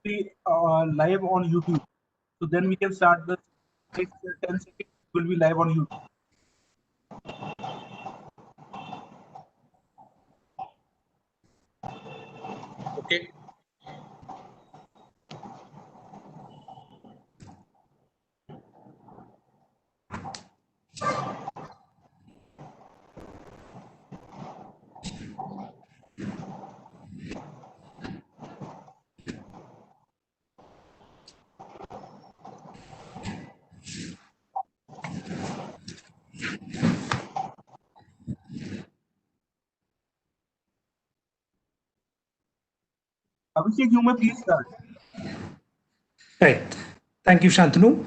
be live on YouTube. So then we can start the 10 seconds will be live on YouTube. Okay. Abhishek, you may please start. Right. Thank you, Shantanu.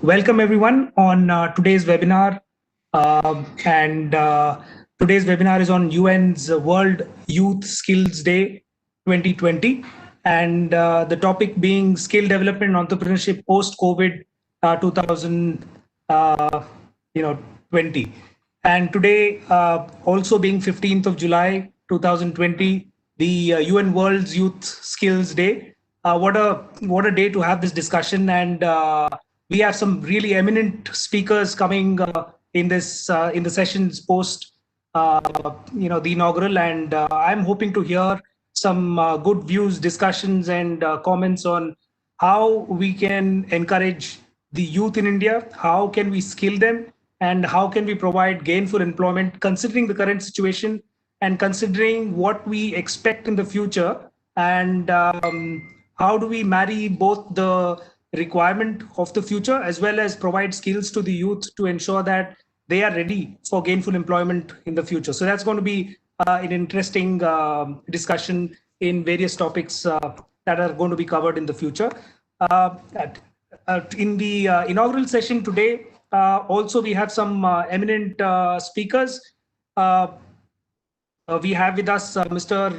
Welcome everyone on today's webinar. Today's webinar is on UN's World Youth Skills Day 2020, and the topic being skill development and entrepreneurship post-COVID 2020. And today, also being 15th of July 2020, the UN World's Youth Skills Day. What a day to have this discussion, and we have some really eminent speakers coming in the sessions post the inaugural, and I'm hoping to hear some good views, discussions, and comments on how we can encourage the youth in India, how can we skill them, and how can we provide gainful employment considering the current situation and considering what we expect in the future, and how do we marry both the requirement of the future as well as provide skills to the youth to ensure that they are ready for gainful employment in the future. So that's going to be an interesting discussion in various topics that are going to be covered in the future. In the inaugural session today, also we have some eminent speakers. We have with us Mr.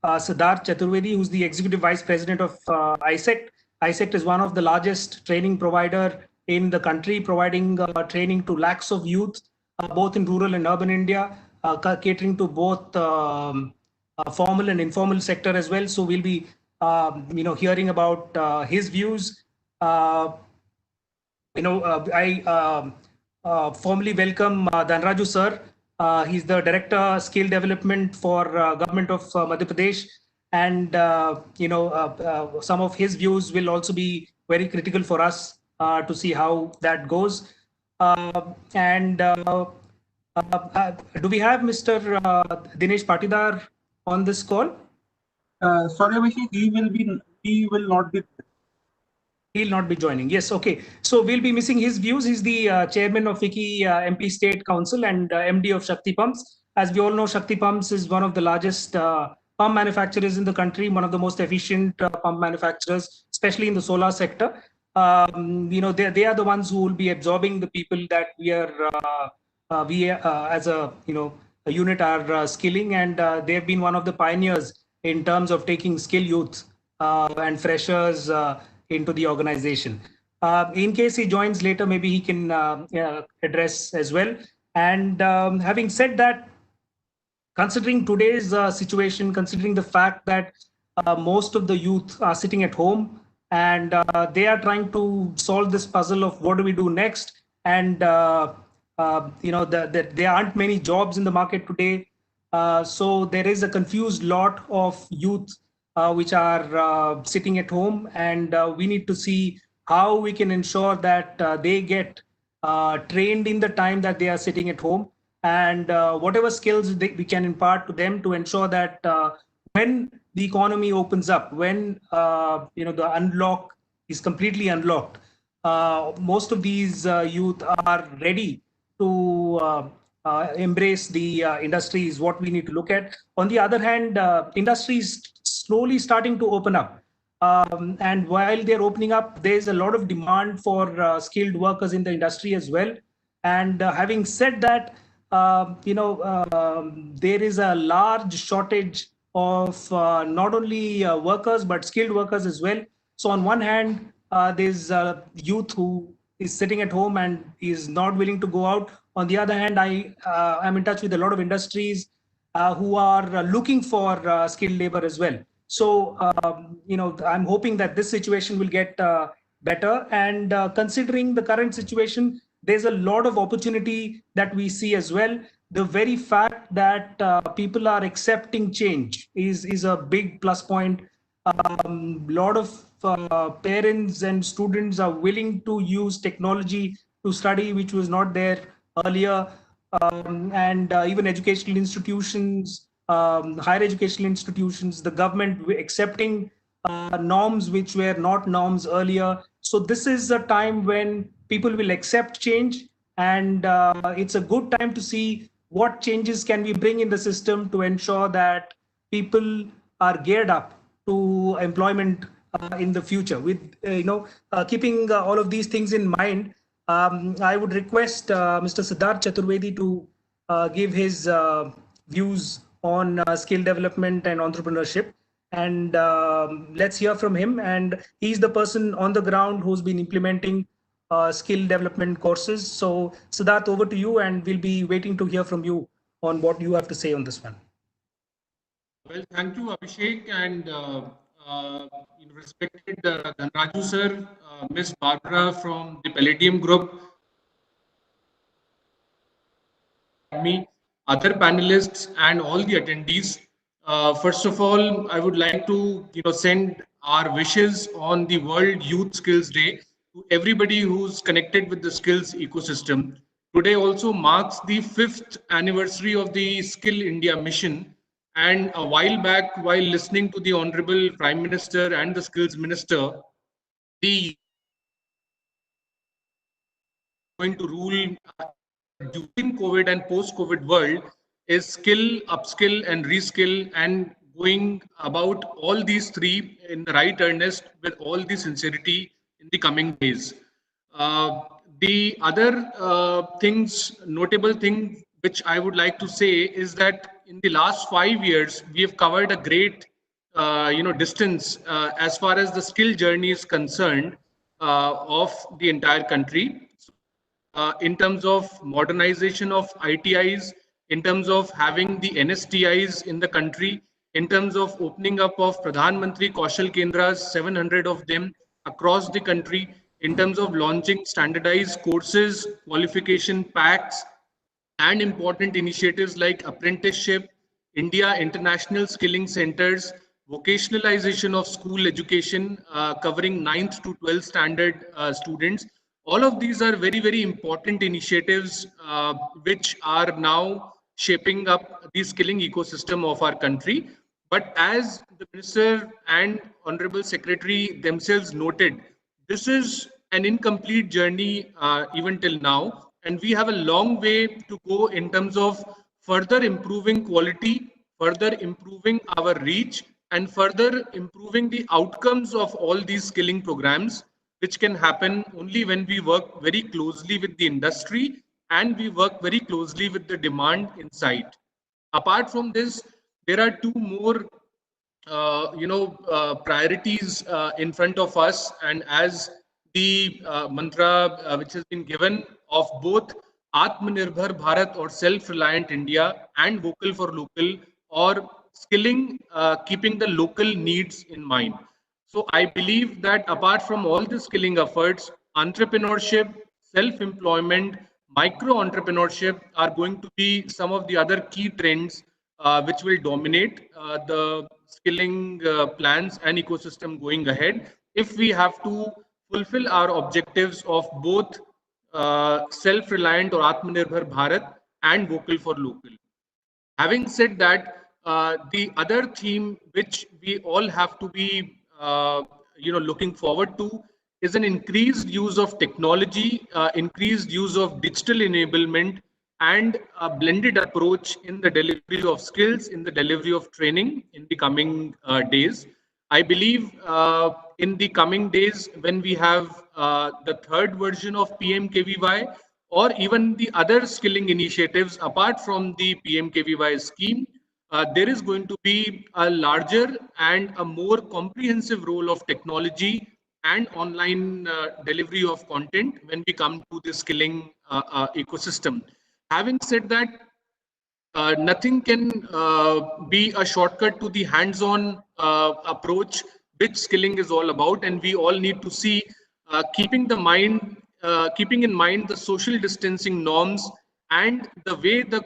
Siddharth Chaturvedi, who's the Executive Vice President of ISECT. ISECT is one of the largest training provider in the country, providing training to lakhs of youth, both in rural and urban India, catering to both formal and informal sector as well. So we'll be, hearing about his views. I formally welcome Dhanraju sir. He's the Director Skill Development for Government of Madhya Pradesh, and some of his views will also be very critical for us to see how that goes. Do we have Mr. Dinesh Patidar on this call? Sorry, Abhishek, he will not be. He'll not be joining. Yes, okay. So we'll be missing his views. He's the chairman of FICCI MP State Council and MD of Shakti Pumps. As we all know, Shakti Pumps is one of the largest pump manufacturers in the country, one of the most efficient pump manufacturers, especially in the solar sector. They are the ones who will be absorbing the people that we as a unit are skilling, and they have been one of the pioneers in terms of taking skilled youth and freshers into the organization. In case he joins later, maybe he can address as well. And having said that, considering today's situation, considering the fact that most of the youth are sitting at home and they are trying to solve this puzzle of what do we do next, and there aren't many jobs in the market today, so there is a confused lot of youth which are sitting at home, and we need to see how we can ensure that they get trained in the time that they are sitting at home, and whatever skills we can impart to them to ensure that when the economy opens up, when the unlock is completely unlocked, most of these youth are ready to embrace the industry is what we need to look at. On the other hand, industries slowly starting to open up. And while they're opening up, there's a lot of demand for skilled workers in the industry as well. And having said that, there is a large shortage of not only workers, but skilled workers as well. So on one hand, there's youth who is sitting at home and is not willing to go out. On the other hand, I'm in touch with a lot of industries who are looking for skilled labor as well. So, I'm hoping that this situation will get better. And considering the current situation, there's a lot of opportunity that we see as well. The very fact that people are accepting change is a big plus point. Lot of parents and students are willing to use technology to study, which was not there earlier. And even educational institutions, higher educational institutions, the government accepting norms which were not norms earlier. So this is a time when people will accept change, and it's a good time to see what changes can we bring in the system to ensure that people are geared up to employment in the future. With keeping all of these things in mind, I would request Mr. Siddharth Chaturvedi to give his views on skill development and entrepreneurship. And let's hear from him. And he's the person on the ground who's been implementing skill development courses. So, Siddharth, over to you, and we'll be waiting to hear from you on what you have to say on this one. Well, thank you, Abhishek, and respected Dhanraju sir, Miss Barbara from the Palladium Group, me, other panelists, and all the attendees. First of all, I would like to send our wishes on the World Youth Skills Day to everybody who's connected with the skills ecosystem. Today also marks the 5th anniversary of the Skill India mission. And a while back, while listening to the Honorable Prime Minister and the Skills Minister, the going to rule during COVID and post-COVID world is skill, upskill, and reskill, and going about all these three in the right earnest with all the sincerity in the coming days. The other notable thing which I would like to say is that in the last 5 years, we have covered a great, distance as far as the skill journey is concerned of the entire country. In terms of modernization of ITIs, in terms of having the NSTIs in the country, in terms of opening up of Pradhan Mantri Kaushal Kendras, 700 of them across the country, in terms of launching standardized courses, qualification packs, and important initiatives like apprenticeship, India International Skilling Centers, vocationalization of school education covering 9th to 12th standard students. All of these are very, very important initiatives which are now shaping up the skilling ecosystem of our country. But as the Minister and Honorable Secretary themselves noted, this is an incomplete journey even till now, and we have a long way to go in terms of further improving quality, further improving our reach, and further improving the outcomes of all these skilling programs, which can happen only when we work very closely with the industry and we work very closely with the demand inside. Apart from this, there are two more priorities in front of us, and as the mantra which has been given of both Atmanirbhar Bharat or self-reliant India and vocal for local, or skilling keeping the local needs in mind. So I believe that apart from all the skilling efforts, entrepreneurship, self-employment, micro-entrepreneurship are going to be some of the other key trends which will dominate the skilling plans and ecosystem going ahead, if we have to fulfill our objectives of both self-reliant or Atmanirbhar Bharat and vocal for local. Having said that, the other theme which we all have to be looking forward to is an increased use of technology, increased use of digital enablement, and a blended approach in the delivery of skills, in the delivery of training in the coming days. I believe in the coming days, when we have the third version of PMKVY, or even the other skilling initiatives apart from the PMKVY scheme, there is going to be a larger and a more comprehensive role of technology and online delivery of content when we come to the skilling ecosystem. Having said that, nothing can be a shortcut to the hands-on approach, which skilling is all about, and we all need to see, keeping in mind the social distancing norms and the way the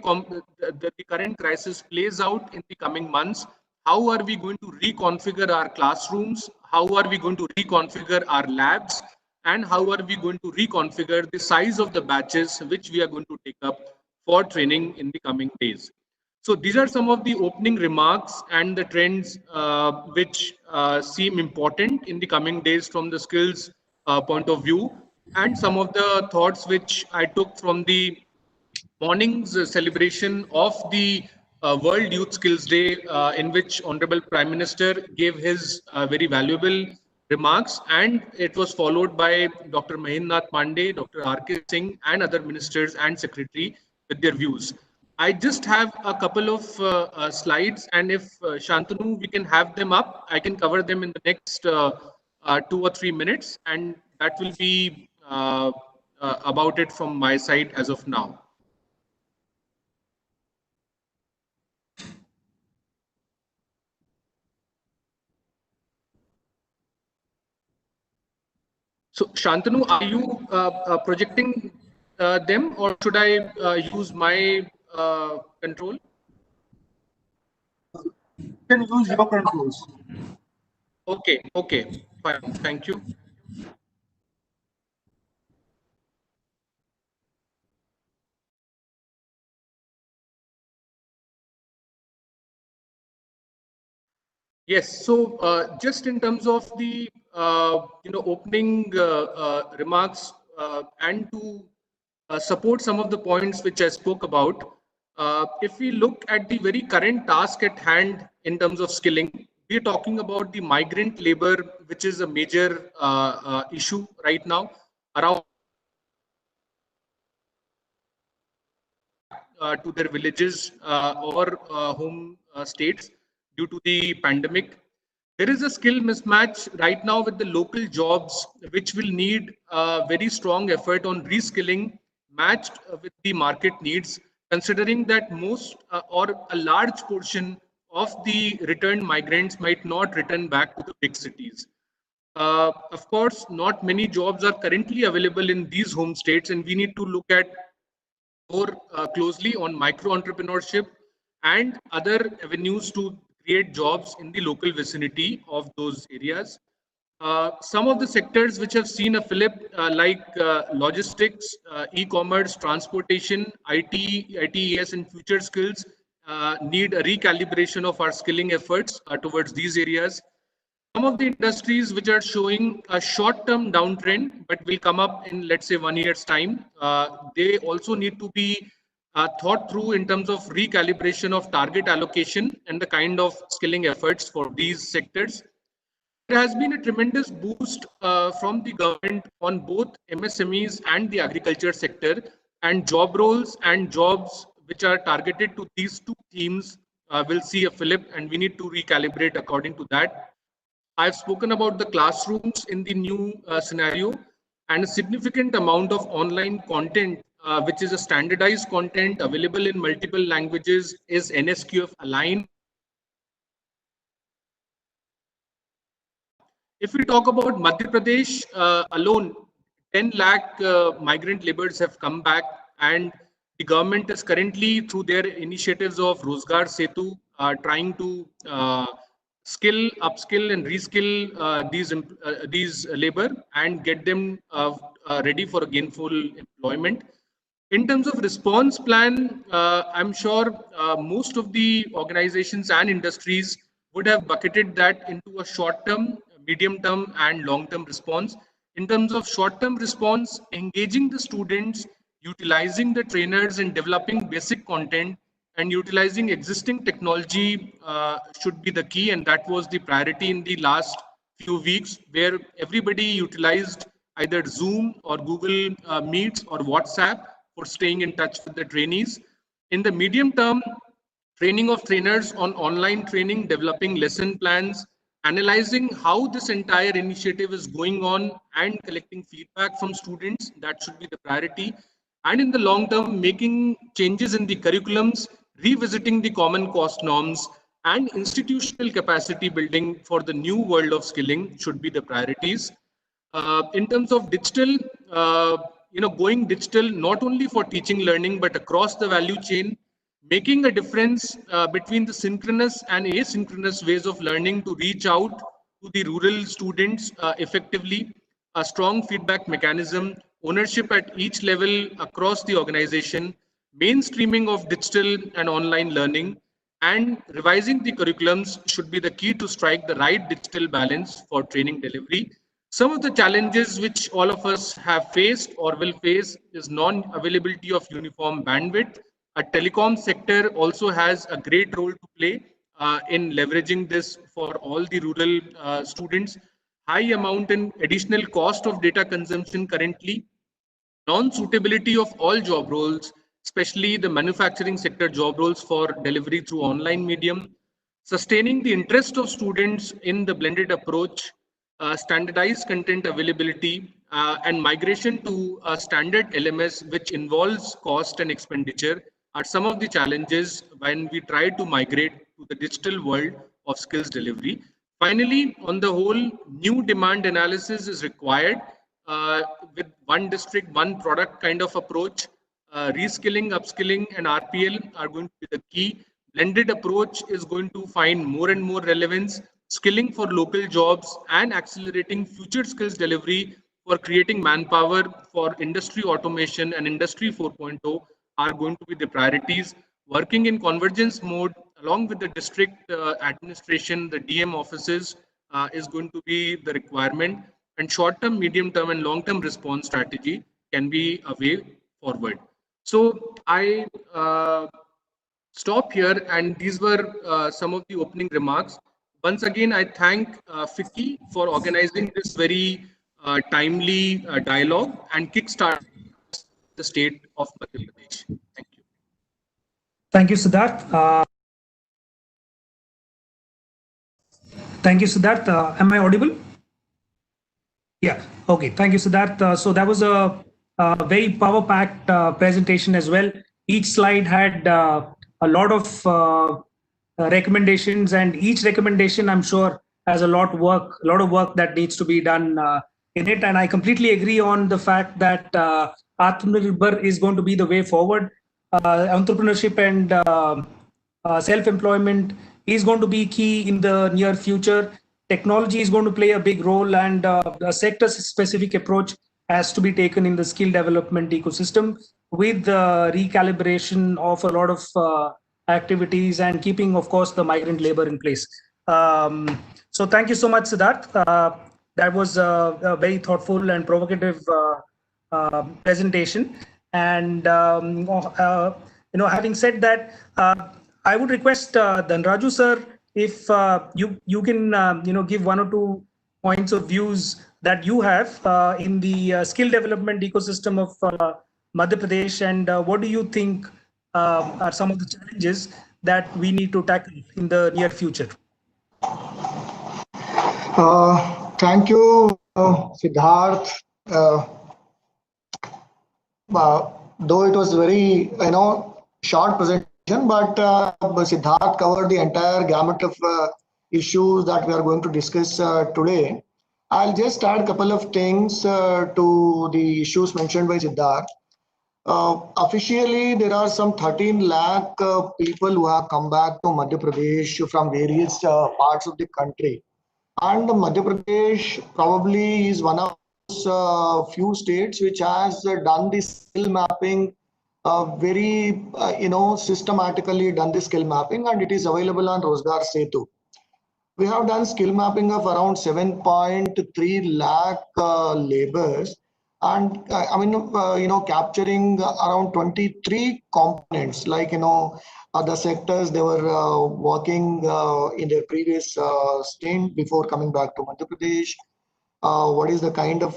current crisis plays out in the coming months. How are we going to reconfigure our classrooms? How are we going to reconfigure our labs? And how are we going to reconfigure the size of the batches which we are going to take up for training in the coming days? So these are some of the opening remarks and the trends which seem important in the coming days from the skills point of view, and some of the thoughts which I took from the morning's celebration of the World Youth Skills Day, in which Honorable Prime Minister gave his very valuable remarks, and it was followed by Dr. Mahendranath Pandey, Dr. R.K. Singh, and other ministers and secretary with their views. I just have a couple of slides, and if Shantanu, we can have them up, I can cover them in the next 2 or 3 minutes, and that will be about it from my side as of now. So, Shantanu, are you projecting them, or should I use my control? You can use your controls. Okay, fine. Thank you. Yes. So, just in terms of the opening remarks, and to support some of the points which I spoke about, if we look at the very current task at hand in terms of skilling, we are talking about the migrant labor, which is a major issue right now. Around to their villages or home states due to the pandemic. There is a skill mismatch right now with the local jobs, which will need very strong effort on reskilling matched with the market needs, considering that most or a large portion of the returned migrants might not return back to the big cities. Of course, not many jobs are currently available in these home states, and we need to look at more closely on micro entrepreneurship and other avenues to create jobs in the local vicinity of those areas. Some of the sectors which have seen a flip, like logistics, e-commerce, transportation, IT, ITES, and future skills, need a recalibration of our skilling efforts towards these areas. Some of the industries which are showing a short-term downtrend, but will come up in, let's say, 1 year's time, they also need to be thought through in terms of recalibration of target allocation and the kind of skilling efforts for these sectors. There has been a tremendous boost from the government on both MSMEs and the agriculture sector, and job roles and jobs which are targeted to these two themes will see a flip, and we need to recalibrate according to that. I've spoken about the classrooms in the new scenario, and a significant amount of online content, which is a standardized content available in multiple languages, is NSQF aligned. If we talk about Madhya Pradesh alone, 10 lakh migrant laborers have come back, and the government is currently, through their initiatives of Rozgar Setu, trying to upskill, and reskill these labor and get them ready for a gainful employment. In terms of response plan, I'm sure most of the organizations and industries would have bucketed that into a short-term, medium-term, and long-term response. In terms of short-term response, engaging the students, utilizing the trainers, and developing basic content, and utilizing existing technology should be the key, and that was the priority in the last few weeks, where everybody utilized either Zoom or Google Meets or WhatsApp for staying in touch with the trainees. In the medium term, training of trainers on online training, developing lesson plans, analyzing how this entire initiative is going on, and collecting feedback from students, that should be the priority. And in the long term, making changes in the curriculums revisiting the common cost norms, and institutional capacity building for the new world of skilling should be the priorities. In terms of digital, going digital not only for teaching, learning, but across the value chain, making a difference between the synchronous and asynchronous ways of learning to reach out to the rural students effectively, a strong feedback mechanism, ownership at each level across the organization, mainstreaming of digital and online learning, and revising the curriculums should be the key to strike the right digital balance for training delivery. Some of the challenges which all of us have faced or will face is non-availability of uniform bandwidth. A telecom sector also has a great role to play in leveraging this for all the rural students. High amount and additional cost of data consumption currently, non-suitability of all job roles, especially the manufacturing sector job roles for delivery through online medium, sustaining the interest of students in the blended approach, standardized content availability, and migration to a standard LMS, which involves cost and expenditure, are some of the challenges when we try to migrate to the digital world of skills delivery. Finally, on the whole, new demand analysis is required uh, with one district, one product kind of approach. Reskilling, upskilling, and RPL are going to be the key. Blended approach is going to find more and more relevance. Skilling for local jobs and accelerating future skills delivery for creating manpower for industry automation and industry 4.0 are going to be the priorities. Working in convergence mode along with the district administration, the DM offices is going to be the requirement, and short-term, medium-term, and long-term response strategy can be a way forward. So I stop here, and these were some of the opening remarks. Once again, I thank FICCI for organizing this very timely dialogue and kickstart the state of Madhya Pradesh. Thank you. Thank you, Siddharth. Thank you, Siddharth. Am I audible? Yeah. Okay. Thank you, Siddharth. So that was a very power-packed presentation as well. Each slide had a lot of recommendations, and each recommendation, I'm sure, has a lot of work that needs to be done in it. And I completely agree on the fact that Atmanirbhar is going to be the way forward. Entrepreneurship and self-employment is going to be key in the near future. Technology is going to play a big role, and a sector-specific approach has to be taken in the skill development ecosystem with the recalibration of a lot of activities and keeping, of course, the migrant labor in place. So thank you so much, Siddharth. That was a very thoughtful and provocative presentation. And having said that, I would request Dhanraju sir, if you can give one or two points of views that you have in the skill development ecosystem of Madhya Pradesh, and what do you think are some of the challenges that we need to tackle in the near future? Thank you, Siddharth. Though it was very short presentation, but Siddharth covered the entire gamut of issues that we are going to discuss today. I'll just add a couple of things to the issues mentioned by Siddharth. Officially, there are some 13 lakh people who have come back to Madhya Pradesh from various parts of the country. And Madhya Pradesh probably is one of those few states which has done the skill mapping very, systematically done the skill mapping, and it is available on Rozgar Setu. We have done skill mapping of around 7.3 lakh laborers, and capturing around 23 components, like other sectors they were working in their previous stint before coming back to Madhya Pradesh. What is the kind of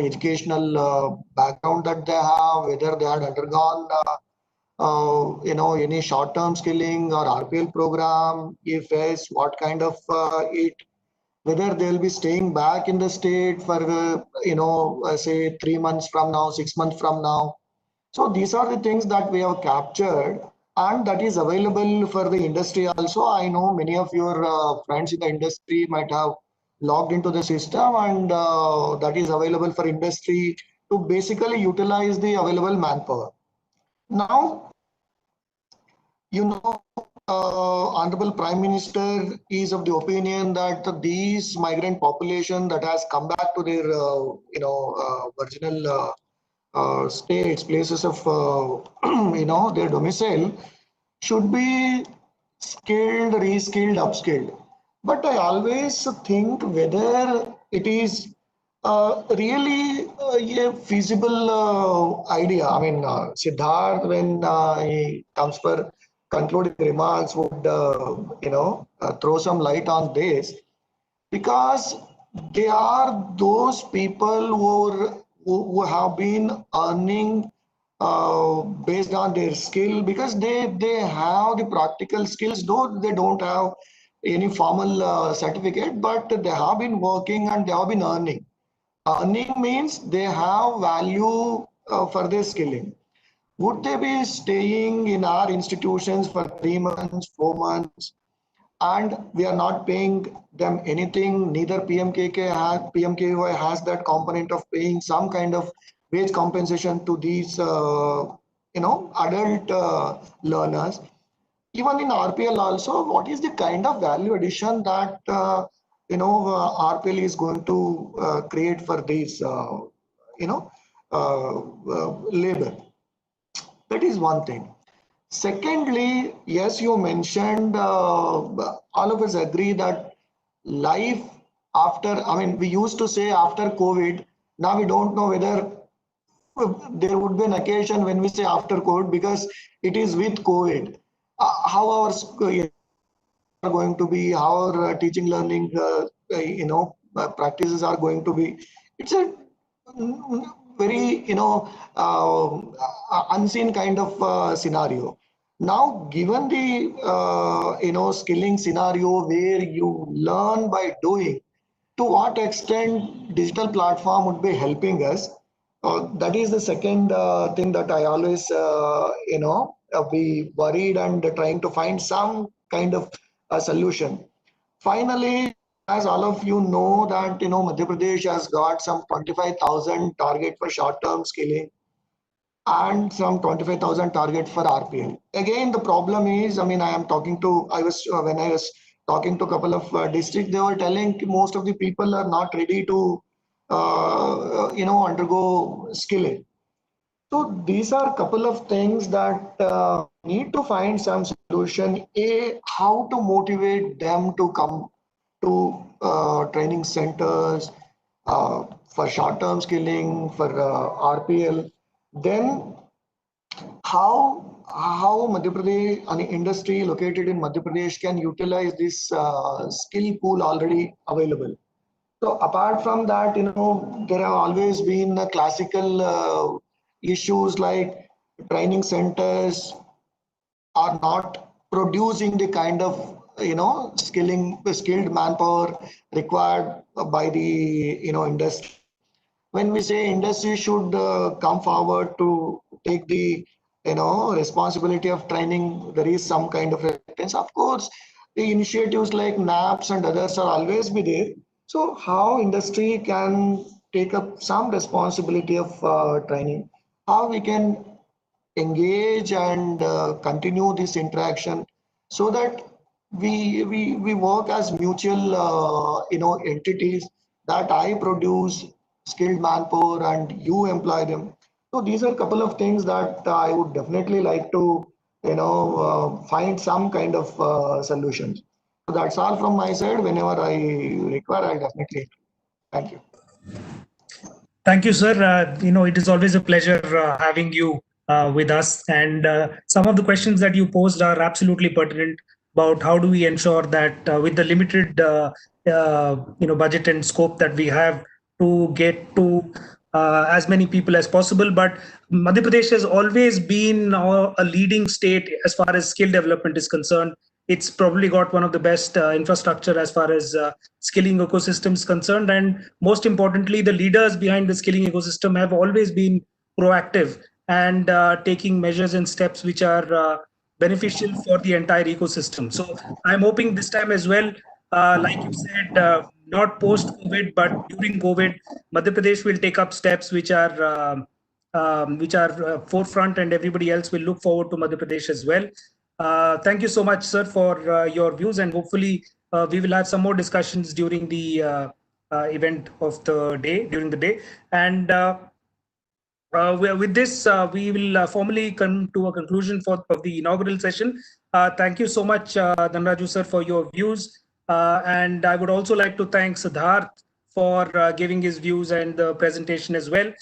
educational background that they have, whether they had undergone any short-term skilling or RPL program, if yes, what kind of it, whether they'll be staying back in the state for say 3 months from now, 6 months from now. So these are the things that we have captured. and that is available for the industry also. I know many of your friends in the industry might have logged into the system, and that is available for industry to basically utilize the available manpower. Now, you know, Honorable Prime Minister is of the opinion that these migrant population that has come back to their, original states, places of, their domicile, should be skilled, reskilled, upskilled. But I always think whether it is really a feasible idea. I mean, Siddharth, when he comes for concluding remarks, would throw some light on this, because they are those people who have been earning based on their skill, because they have the practical skills, though they don't have any formal certificate, but they have been working and they have been earning. Earning means they have value for their skilling. Would they be staying in our institutions for 3 months, 4 months, and we are not paying them anything? Neither PMKY has that component of paying some kind of wage compensation to these, adult learners. Even in RPL also, what is the kind of value addition that RPL is going to create for these, labor? That is one thing. Secondly, yes, you mentioned, all of us agree that life after, I mean, we used to say after COVID, now we don't know whether there would be an occasion when we say after COVID, because it is with COVID. How our are going to be, how our teaching learning, practices are going to be. It's a very, unseen kind of scenario. Now, given the, skilling scenario where you learn by doing, to what extent digital platform would be helping us? That is the second thing that I always, be worried and trying to find some kind of a solution. Finally, as all of you know, that Madhya Pradesh has got some 25,000 target for short-term skilling and some 25,000 target for RPL. Again, the problem is, I mean, when I was talking to a couple of districts, they were telling most of the people are not ready to, undergo skilling. So these are a couple of things that need to find some solution. How to motivate them to come to training centers for short-term skilling, for RPL. Then how Madhya Pradesh, an industry located in Madhya Pradesh, can utilize this skill pool already available. So apart from that, there have always been classical issues like training centers are not producing the kind of skilled manpower required by the industry. When we say industry should come forward to take the responsibility of training, there is some kind of reluctance. Of course, the initiatives like NAPS and others are always be there. So how industry can take up some responsibility of training, how we can engage and continue this interaction, so that we work as mutual entities, that I produce skilled manpower and you employ them. So these are a couple of things that I would definitely like to find some kind of solutions. So that's all from my side. Whenever I require, I'll definitely. Thank you. Thank you, sir. It is always a pleasure having you with us. And some of the questions that you posed are absolutely pertinent about how do we ensure that with the limited, budget and scope that we have, to get to as many people as possible. But Madhya Pradesh has always been a leading state as far as skill development is concerned. It's probably got one of the best infrastructure as far as skilling ecosystem is concerned. And most importantly, the leaders behind the skilling ecosystem have always been proactive and taking measures and steps which are beneficial for the entire ecosystem. So I'm hoping this time as well, like you said, not post-COVID, but during COVID, Madhya Pradesh will take up steps which are forefront, and everybody else will look forward to Madhya Pradesh as well. Thank you so much, sir, for your views, and hopefully we will have some more discussions during the event of the day, during the day. And with this, we will formally come to a conclusion of the inaugural session. Thank you so much, Dhanraju sir, for your views. And I would also like to thank Siddharth for giving his views and the presentation as well.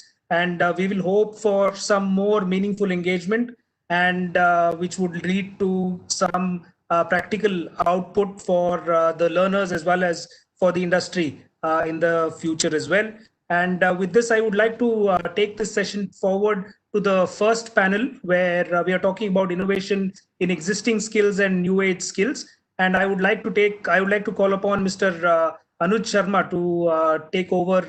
And we will hope for some more meaningful engagement, and which would lead to some practical output for the learners as well as for the industry in the future as well. And with this, I would like to take this session forward to the first panel, where we are talking about innovation in existing skills and new age skills. And I would like to call upon Mr. Anuj Sharma to take over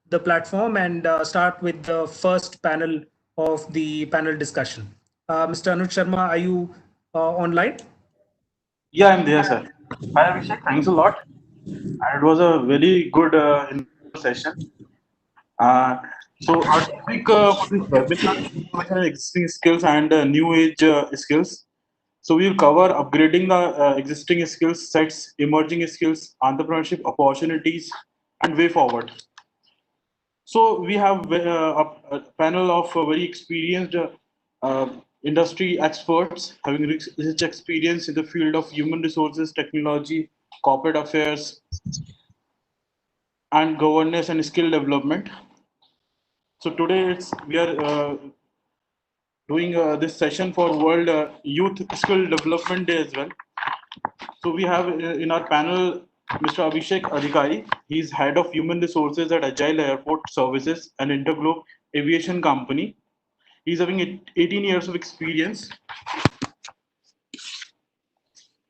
the platform and start with the first panel of the panel discussion. Mr. Anuj Sharma, are you online? Yeah, I'm there, sir. Hi, Abhishek. Thanks a lot. And it was a very good session. So our topic for this webinar is innovation in existing skills and new age skills. So we will cover upgrading the existing skill sets, emerging skills, entrepreneurship opportunities, and way forward. So we have a panel of very experienced uh, industry experts having rich experience in the field of human resources, technology, corporate affairs, and governance and skill development. So today we are doing this session for World Youth Skill Development Day as well. So we have in our panel Mr. Abhishek Adhikari. He is head of human resources at Agile Airport Services, an Interglobe aviation company. He's having 18 years of experience.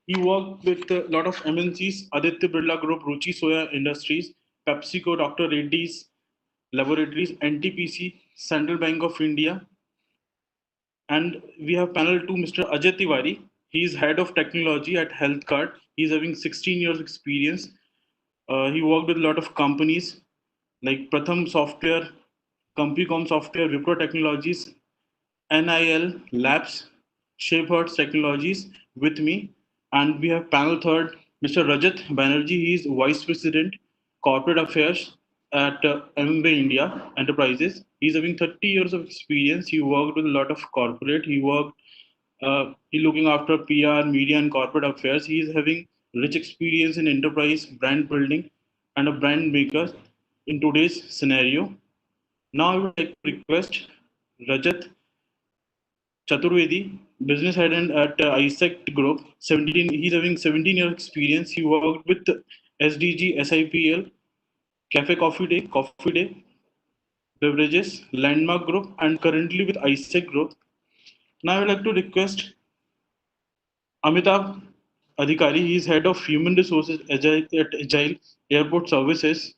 He worked with a lot of MNCs, Aditya Birla Group, Ruchi Soya Industries, PepsiCo, Dr. Reddy's Laboratories, NTPC, Central Bank of India. And we have panel 2, Mr. Ajay Tiwari. He is head of technology at HealthCard. He's having 16 years experience. He worked with a lot of companies like Pratham Software, Compicom Software, Wipro Technologies, NIL Labs, Shapehertz Technologies with me. And we have panel third, Mr. Rajat Banerjee. He is Vice President, Corporate Affairs at MBA India Enterprises. He's having 30 years of experience. He worked with a lot of corporate. He looking after PR, media, and corporate affairs. He is having rich experience in enterprise, brand building, and a brand maker in today's scenario. Now I would like to request Rajat Chaturvedi, business head at ISEC Group. 17. He's having 17 years experience. He worked with SDG, SIPL, Coffee Day, Beverages, Landmark Group, and currently with ISEC Group. Now I would like to request Amitabh Adhikari. He is head of human resources at Agile Airport Services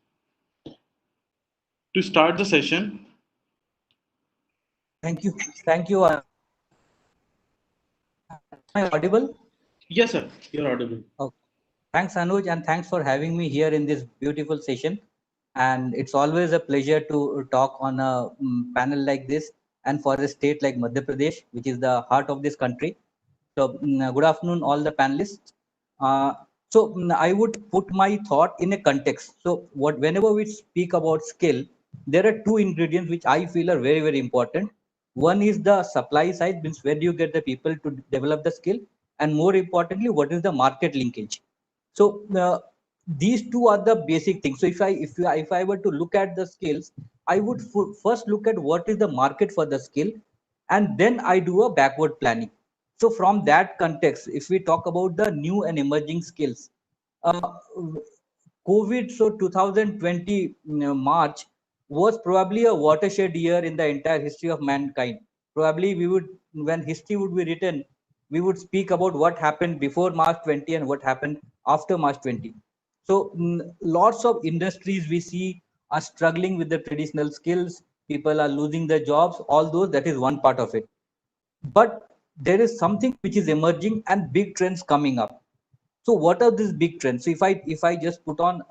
to start the session. Thank you. Thank you. Am I audible? Yes, sir. You're audible. Okay. Thanks, Anuj, and thanks for having me here in this beautiful session. And it's always a pleasure to talk on a panel like this, and for a state like Madhya Pradesh, which is the heart of this country. So, good afternoon, all the panelists. I would put my thought in a context. So, whenever we speak about skill, there are two ingredients which I feel are very, very important. One is the supply side, means where do you get the people to develop the skill, and more importantly, what is the market linkage. So these two are the basic things. So if I were to look at the skills, I would first look at what is the market for the skill, and then I do a backward planning. So from that context, if we talk about the new and emerging skills, COVID, so 2020 March was probably a watershed year in the entire history of mankind. Probably when history would be written, we would speak about what happened before March 20 and what happened after March 20. So lots of industries we see are struggling with the traditional skills. People are losing their jobs, all those, that is one part of it. But there is something which is emerging and big trends coming up. So what are these big trends? So if I just put on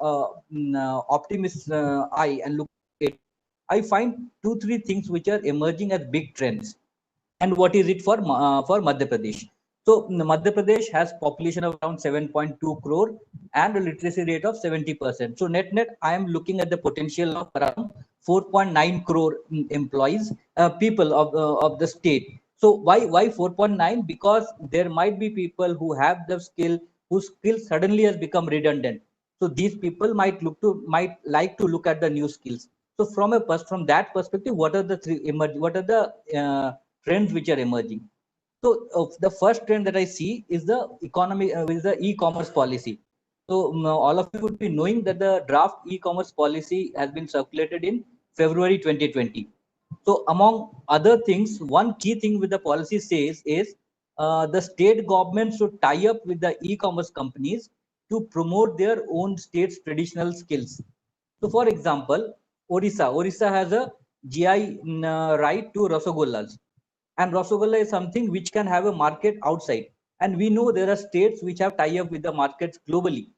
optimist eye and look at it, I find 2-3 things which are emerging as big trends. And what is it for Madhya Pradesh? So Madhya Pradesh has population of around 7.2 crore and a literacy rate of 70%. So net, I am looking at the potential of around 4.9 crore employees, people of the state. So why 4.9? Because there might be people who have the skill, whose skill suddenly has become redundant. So these people might like to look at the new skills. So from that perspective, what are the trends which are emerging? So the first trend that I see is the e-commerce policy. So all of you would be knowing that the draft e-commerce policy has been circulated in February 2020. So among other things, one key thing with the policy says is the state government should tie up with the e-commerce companies to promote their own state's traditional skills. So for example, Orissa has a GI right to Rasagollas, and Rasagolla is something which can have a market outside. And we know there are states which have tie up with the markets globally.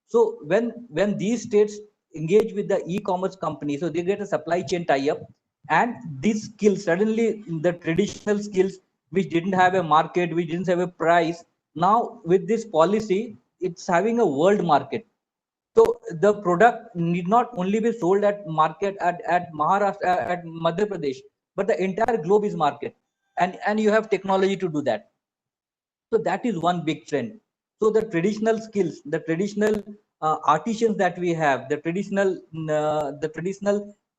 So when these states engage with the e-commerce company, so they get a supply chain tie up, and these skills suddenly, the traditional skills which didn't have a market, which didn't have a price, now with this policy, it's having a world market. So the product need not only be sold at market at Maharashtra, at Madhya Pradesh, but the entire globe is market, and you have technology to do that. So that is one big trend. So the traditional skills, the traditional artisans that we have, the traditional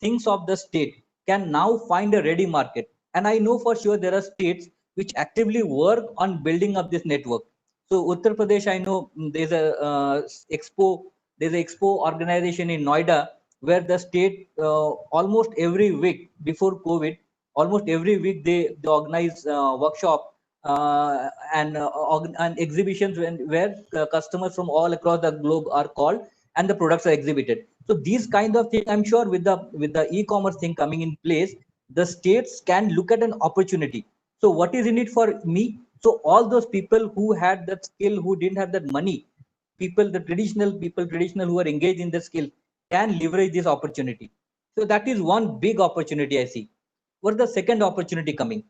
things of the state can now find a ready market. And I know for sure there are states which actively work on building up this network. So Uttar Pradesh, I know there's a there's an expo organization in Noida where the state almost every week before COVID, almost every week they organize workshop and exhibitions where customers from all across the globe are called and the products are exhibited. So these kind of things, I'm sure with the e-commerce thing coming in place, the states can look at an opportunity. So what is in it for me? So all those people who had that skill, who didn't have that money, the traditional who are engaged in the skill, can leverage this opportunity. So that is one big opportunity I see. What's the second opportunity coming?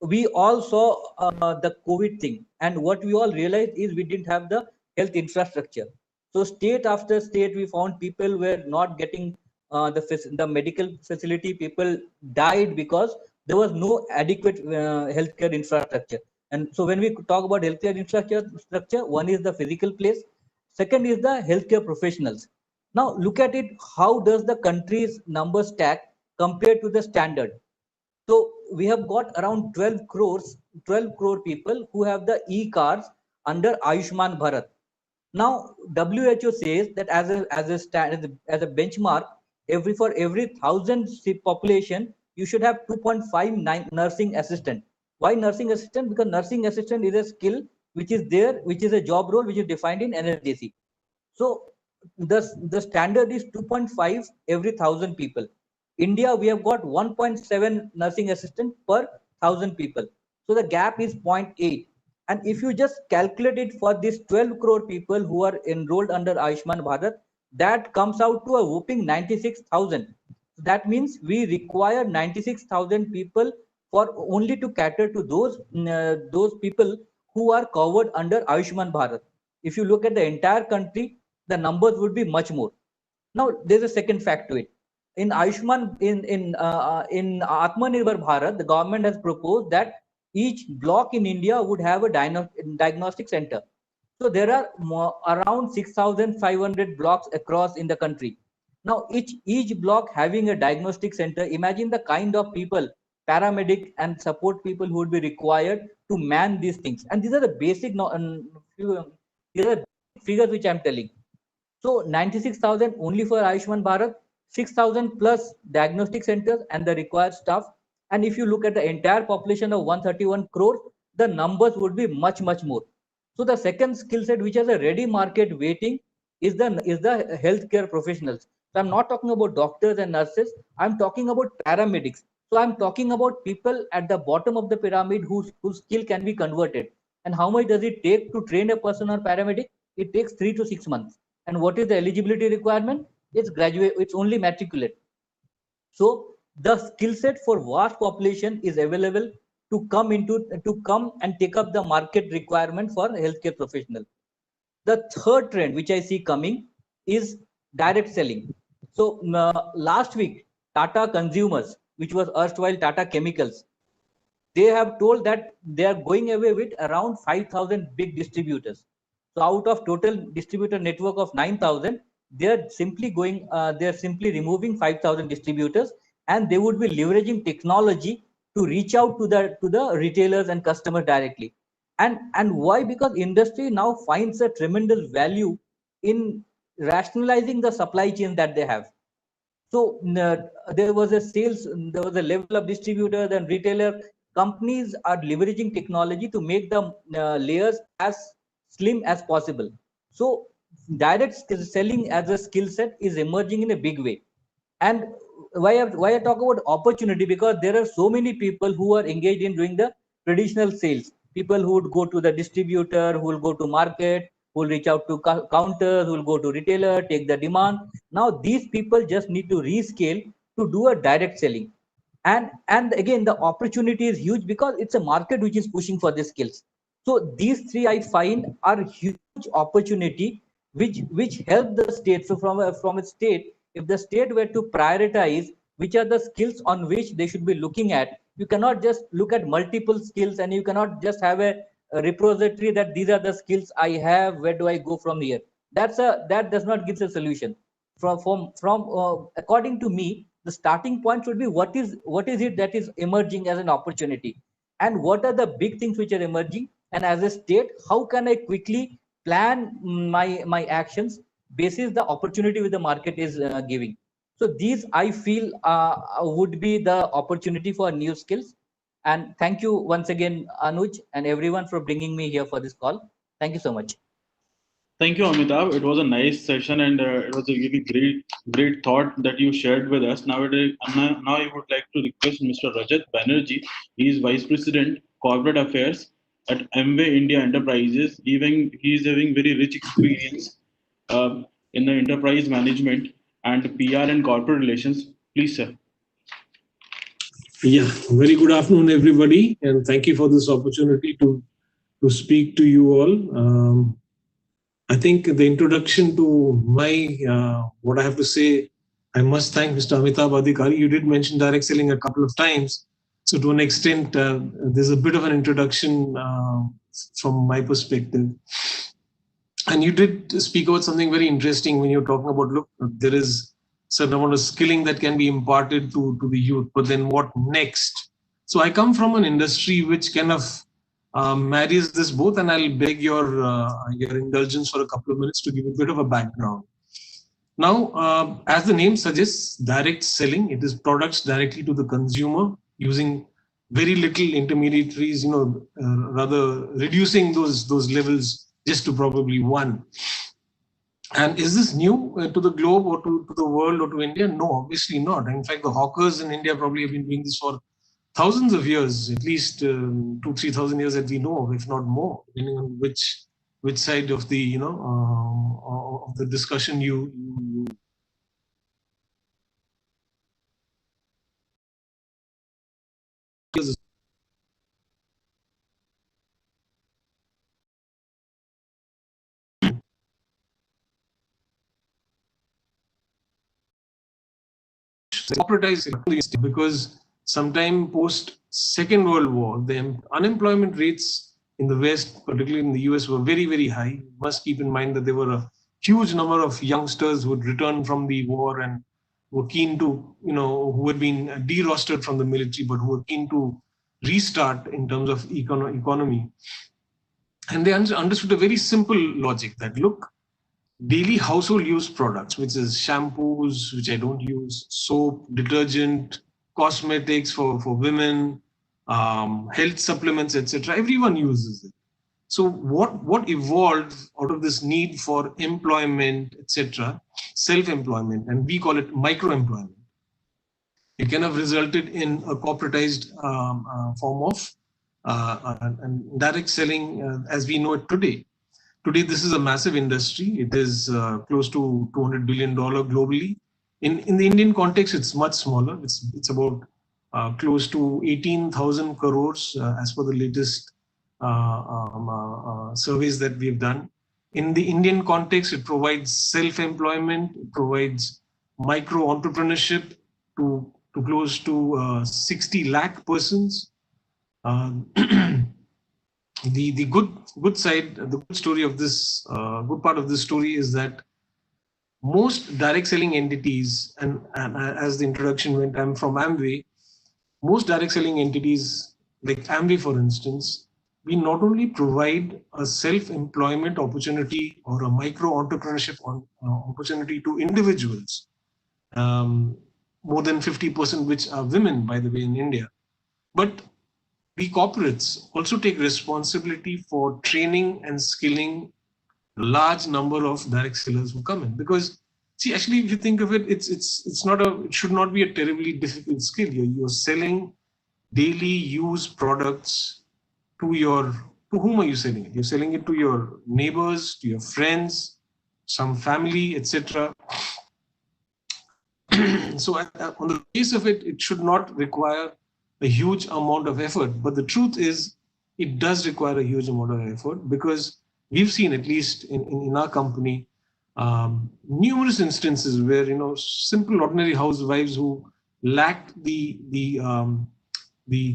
We all saw the COVID thing, and what we all realized is we didn't have the health infrastructure. So state after state, we found people were not getting the medical facility. People died because there was no adequate healthcare infrastructure. And so when we talk about healthcare infrastructure, one is the physical place, second is the healthcare professionals. Now look at it, how does the country's numbers stack compared to the standard? So we have got around 12 crore people who have the e-cards under Ayushman Bharat. Now WHO says that as a benchmark, for every 1,000 population, you should have 2.59 nursing assistant. Why nursing assistant? Because nursing assistant is a skill which is there, which is a job role which is defined in NSDC. So the standard is 2.5 every 1,000 people. India, we have got 1.7 nursing assistant per 1,000 people. So the gap is 0.8. And if you just calculate it for these 12 crore people who are enrolled under Ayushman Bharat, that comes out to a whooping 96,000. That means we require 96,000 people for only to cater to those people who are covered under Ayushman Bharat. If you look at the entire country, the numbers would be much more. Now, there's a second fact to it. In Ayushman, in Atmanirbhar Bharat, the government has proposed that each block in India would have a diagnostic center. So there are around 6,500 blocks across in the country. Now, each block having a diagnostic center. Imagine the kind of people, paramedic and support people who would be required to man these things. And these are the basic these are figures which I'm telling. So 96,000 only for Ayushman Bharat, 6,000 plus diagnostic centers and the required staff. And if you look at the entire population of 131 crore, the numbers would be much, much more. So the second skill set which has a ready market waiting is the healthcare professionals. So I'm not talking about doctors and nurses. I'm talking about paramedics. So I'm talking about people at the bottom of the pyramid whose skill can be converted. And how much does it take to train a person on paramedic? It takes 3 to 6 months. And what is the eligibility requirement? It's graduate, it's only matriculate. So the skill set for vast population is available to come and take up the market requirement for healthcare professional. The third trend which I see coming is direct selling. So last week, Tata Consumers, which was erstwhile Tata Chemicals, they have told that they are going away with around 5,000 big distributors. So out of total distributor network of 9,000, they're simply removing 5,000 distributors, and they would be leveraging technology to reach out to the retailers and customers directly. And why? Because industry now finds a tremendous value in rationalizing the supply chain that they have. So there was a level of distributors and retailer. Companies are leveraging technology to make the layers as slim as possible. So direct selling as a skill set is emerging in a big way. And why I talk about opportunity? Because there are so many people who are engaged in doing the traditional sales. People who would go to the distributor, who will go to market, who will reach out to counters, who will go to retailer, take the demand. Now these people just need to rescale to do a direct selling. And again, the opportunity is huge because it's a market which is pushing for these skills. So these three I find are huge opportunity which help the state. So from a state, if the state were to prioritize which are the skills on which they should be looking at, you cannot just look at multiple skills, and you cannot just have a repository that these are the skills I have, where do I go from here? That does not give a solution. From according to me, the starting point should be what is it that is emerging as an opportunity, and what are the big things which are emerging, and as a state, how can I quickly plan my actions basis the opportunity which the market is giving. So these I feel would be the opportunity for new skills. And thank you once again, Anuj, and everyone, for bringing me here for this call. Thank you so much. Thank you, Amitabh. It was a nice session, and it was a really great thought that you shared with us. Now I would like to request Mr. Rajat Banerjee. He is Vice President, Corporate Affairs at MWay India Enterprises. He is having very rich experience in the enterprise management and PR and corporate relations. Please, sir. Yeah, very good afternoon, everybody, and thank you for this opportunity to speak to you all. I think the introduction to my what I have to say, I must thank Mr. Amitabh Adhikari. You did mention direct selling a couple of times, so to an extent, there's a bit of an introduction from my perspective. And you did speak about something very interesting when you're talking about, look, there is certain amount of skilling that can be imparted to the youth, but then what next? So I come from an industry which kind of marries this both, and I'll beg your indulgence for a couple of minutes to give a bit of a background. Now, as the name suggests, direct selling, it is products directly to the consumer using very little intermediaries, rather reducing those levels just to probably one. And is this new to the globe or to the world or to India? No, obviously not. In fact, the hawkers in India probably have been doing this for thousands of years, at least 2,000-3,000 years that we know of, if not more, depending on which side of the of the discussion you because sometime post Second World War, the unemployment rates in the West, particularly in the US, were very, very high. You must keep in mind that there were a huge number of youngsters who would return from the war and were keen to, who had been de-rostered from the military, but who were keen to restart in terms of economy. And they understood a very simple logic that, look, daily household use products, which is shampoos, which I don't use, soap, detergent, cosmetics for women, health supplements, etc. Everyone uses it. So what evolved out of this need for employment, etc., self-employment, and we call it micro-employment. it can have resulted in a corporatized form of and direct selling as we know it today. Today, this is a massive industry. It is close to $200 billion globally. In the Indian context, it's much smaller. It's about close to 18,000 crores as per the latest surveys that we've done. In the Indian context, it provides self-employment, it provides micro-entrepreneurship to close to 60 lakh persons. The good side, the good story of this, good part of this story is that most direct selling entities, and as the introduction went, I'm from Amway, most direct selling entities like Amway, for instance, we not only provide a self-employment opportunity or a micro-entrepreneurship opportunity to individuals, more than 50% which are women, by the way, in India, but we corporates also take responsibility for training and skilling a large number of direct sellers who come in. Because see, actually, if you think of it, it should not be a terribly difficult skill. You're selling daily use products to whom are you selling it? You're selling it to your neighbors, to your friends, some family, etc. So on the face of it, it should not require a huge amount of effort. But the truth is, it does require a huge amount of effort, because we've seen, at least in our company, numerous instances where simple ordinary housewives who lacked the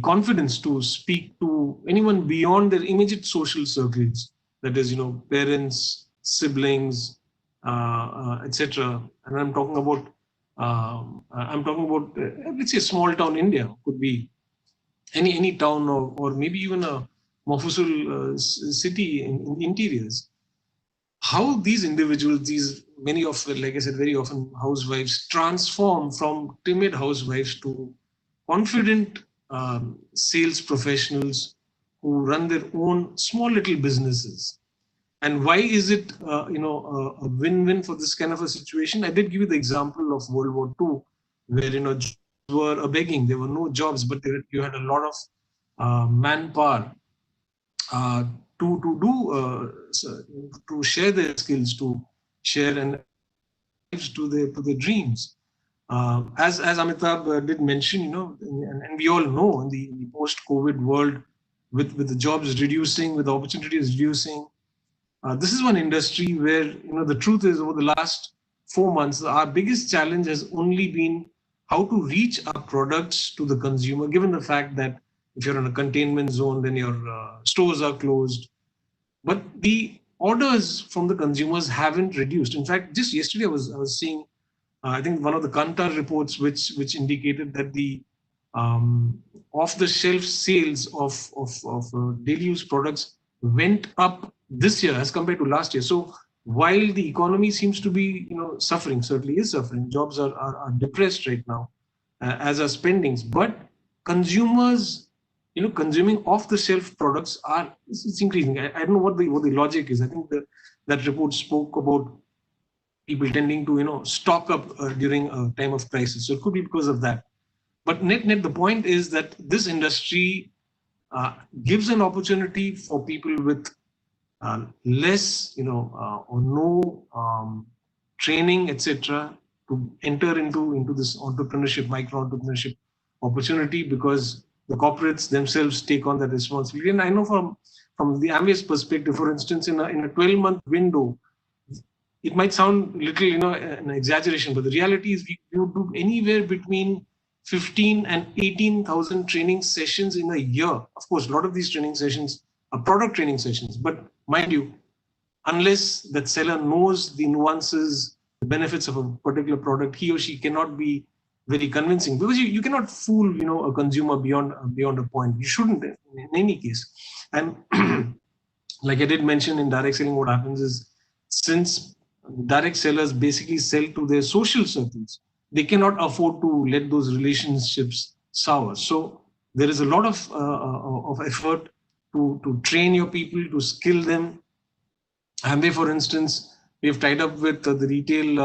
confidence to speak to anyone beyond their immediate social circles, that is, parents, siblings, etc. And I'm talking about let's say small town India, could be any town or maybe even a Mofussil city in the interiors. How these individuals, many of, like I said, very often housewives, transform from timid housewives to confident sales professionals who run their own small little businesses. And why is it a win-win for this kind of a situation? I did give you the example of World War II, where jobs were begging. There were no jobs, but you had a lot of manpower to share their skills, to share and to their dreams. As Amitabh did mention, and we all know, in the post-COVID world, with the jobs reducing, with the opportunities reducing, this is one industry where the truth is, over the last 4 months, our biggest challenge has only been how to reach our products to the consumer, given the fact that if you're in a containment zone, then your stores are closed. But the orders from the consumers haven't reduced. In fact, just yesterday I was seeing, I think one of the Kantar reports which indicated that the off-the-shelf sales of daily use products went up this year as compared to last year. So while the economy seems to be suffering, certainly is suffering, jobs are depressed right now, as are spendings, but consumers consuming off-the-shelf products it's increasing. I don't know what the logic is. I think that report spoke about people tending to stock up during a time of crisis. So it could be because of that. But net, the point is that this industry gives an opportunity for people with less, or no training, etc., to enter into this entrepreneurship, micro-entrepreneurship opportunity, because the corporates themselves take on that responsibility. And I know from the Amway's perspective, for instance, in a 12-month window, it might sound little, an exaggeration, but the reality is we do anywhere between 15 and 18,000 training sessions in a year. Of course, a lot of these training sessions are product training sessions, but mind you, unless that seller knows the nuances, the benefits of a particular product, he or she cannot be very convincing, because you cannot fool a consumer beyond a point. You shouldn't in any case. And like I did mention, in direct selling, what happens is, since direct sellers basically sell to their social circles, they cannot afford to let those relationships sour. So there is a lot of effort to train your people, to skill them. Amway, for instance, we have tied up with the Retail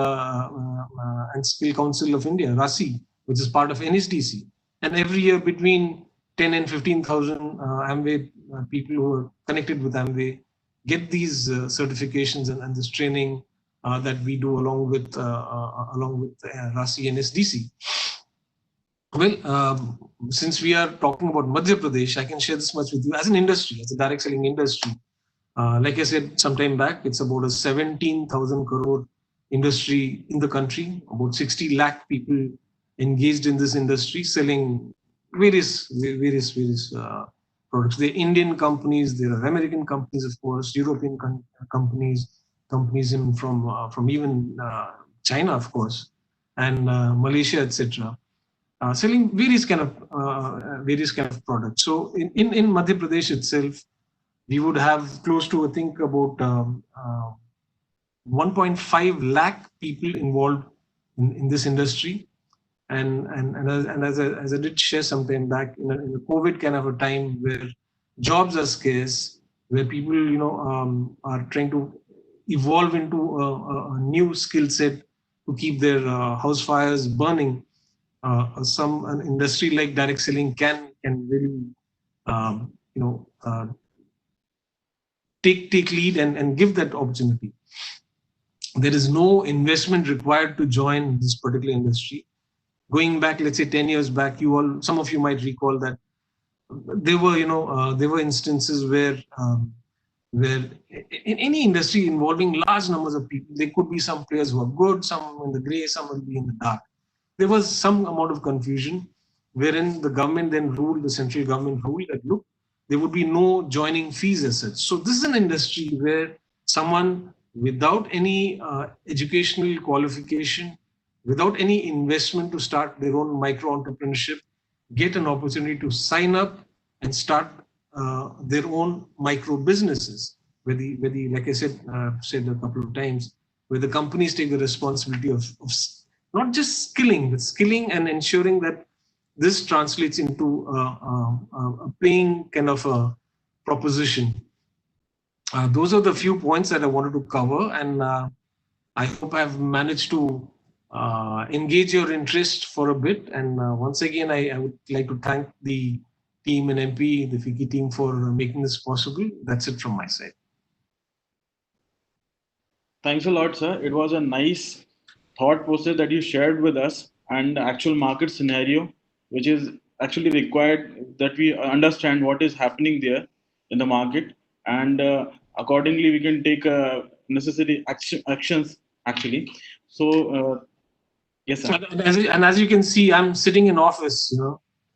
and Skill Council of India, RASI, which is part of NSDC. And every year between 10 and 15,000 Amway people who are connected with Amway get these certifications and this training that we do along with RASI and SDC. Well, since we are talking about Madhya Pradesh, I can share this much with you. As an industry, as a direct selling industry, like I said some time back, it's about a 17,000 crore industry in the country, about 60 lakh people engaged in this industry selling various products. They're Indian companies, there are American companies, of course, European companies from even China, of course, and Malaysia, etc. Selling various kind of products. So in Madhya Pradesh itself, we would have close to, I think, about 1.5 lakh people involved in this industry. And as I did share some time back, in a COVID kind of a time where jobs are scarce, where people are trying to evolve into a new skill set to keep their house fires burning, an industry like direct selling can really take lead and give that opportunity. There is no investment required to join this particular industry. Going back, let's say 10 years back, some of you might recall that there were instances where in any industry involving large numbers of people, there could be some players who are good, some in the gray, some will be in the dark. There was some amount of confusion wherein the government then ruled, the central government ruled that, look, there would be no joining fees as such. So this is an industry where someone without any educational qualification, without any investment to start their own micro entrepreneurship, get an opportunity to sign up and start their own micro businesses. Where like I said a couple of times, where the companies take the responsibility of not just skilling, but skilling and ensuring that this translates into a paying kind of a proposition. Those are the few points that I wanted to cover, and I hope I've managed to engage your interest for a bit. And once again, I would like to thank the team and MP, the FICCI team, for making this possible. That's it from my side. Thanks a lot, sir. It was a nice thought process that you shared with us, and the actual market scenario, which is actually required that we understand what is happening there in the market, and accordingly we can take necessary actions actually. So yes, sir. And as you can see, I'm sitting in office,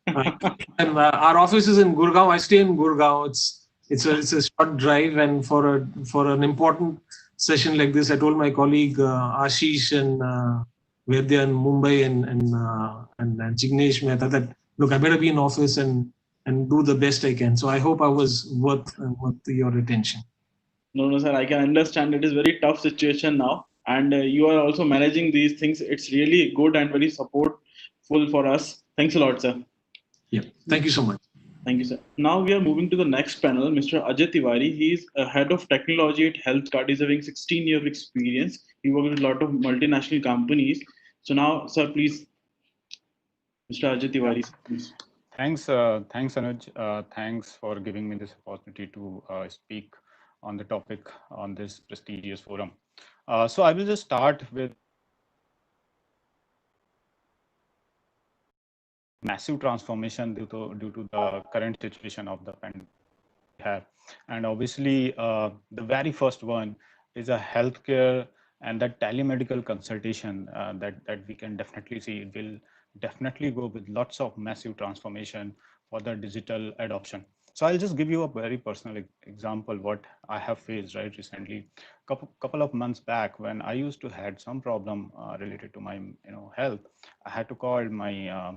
and our office is in Gurgaon. I stay in Gurgaon. It's a short drive, and for an important session like this, I told my colleague Ashish and Vedya in Mumbai and Jignesh Mehta that, look, I better be in office and do the best I can. So I hope I was worth your attention. No, sir, I can understand it is very tough situation now, and you are also managing these things. It's really good and very supportful for us. Thanks a lot, sir. Yeah, thank you so much. Thank you, sir. Now we are moving to the next panel, Mr. Ajay Tiwari. He is a head of technology at Health Card. He's having 16 years of experience. He works with a lot of multinational companies. So now, sir, please, Mr. Ajay Tiwari, please. Thanks, Anuj. Thanks for giving me this opportunity to speak on the topic on this prestigious forum. So I will just start with massive transformation due to the current situation of the pandemic. And obviously, the very first one is a healthcare and the telemedical consultation that we can definitely see. It will definitely go with lots of massive transformation for the digital adoption. So I'll just give you a very personal example what I have faced right recently. Couple of months back, when I used to had some problem related to my health, I had to call my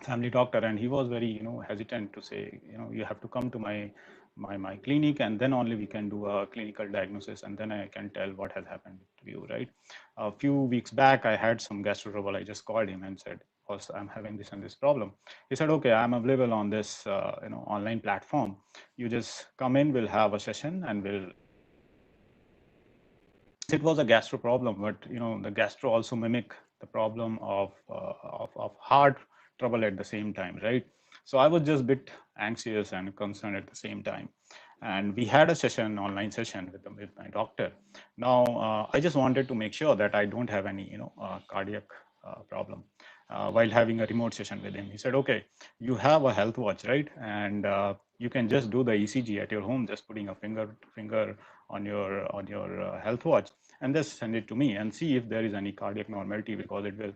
family doctor, and he was very hesitant to say you have to come to my clinic, and then only we can do a clinical diagnosis, and then I can tell what has happened to you, right? A few weeks back, I had some gastro trouble. I just called him and said, boss, I'm having this and this problem. He said, okay, I'm available on this online platform. You just come in, we'll have a session, and it was a gastro problem, but the gastro also mimic the problem of hard trouble at the same time, right? So I was just a bit anxious and concerned at the same time. And we had a session, online session with my doctor. Now, I just wanted to make sure that I don't have any, cardiac problem. While having a remote session with him, he said, okay, you have a health watch, right? And you can just do the ECG at your home, just putting a finger on your health watch, and just send it to me and see if there is any cardiac normality, because it will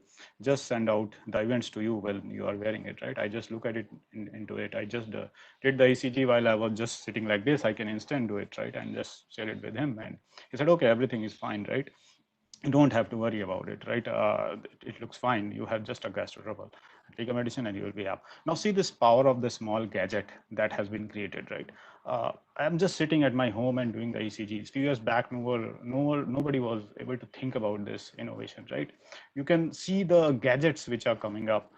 just send out the events to you when you are wearing it, right? I just look at it into it. I just did the ECG while I was just sitting like this. I can instant do it, right? And just share it with him. And he said, okay, everything is fine, right? You don't have to worry about it, right? It looks fine. You have just a gastro trouble. Take a medicine and you will be up. Now see this power of the small gadget that has been created, right? I'm just sitting at my home and doing the ECGs. Few years back, nobody was able to think about this innovation, right? You can see the gadgets which are coming up.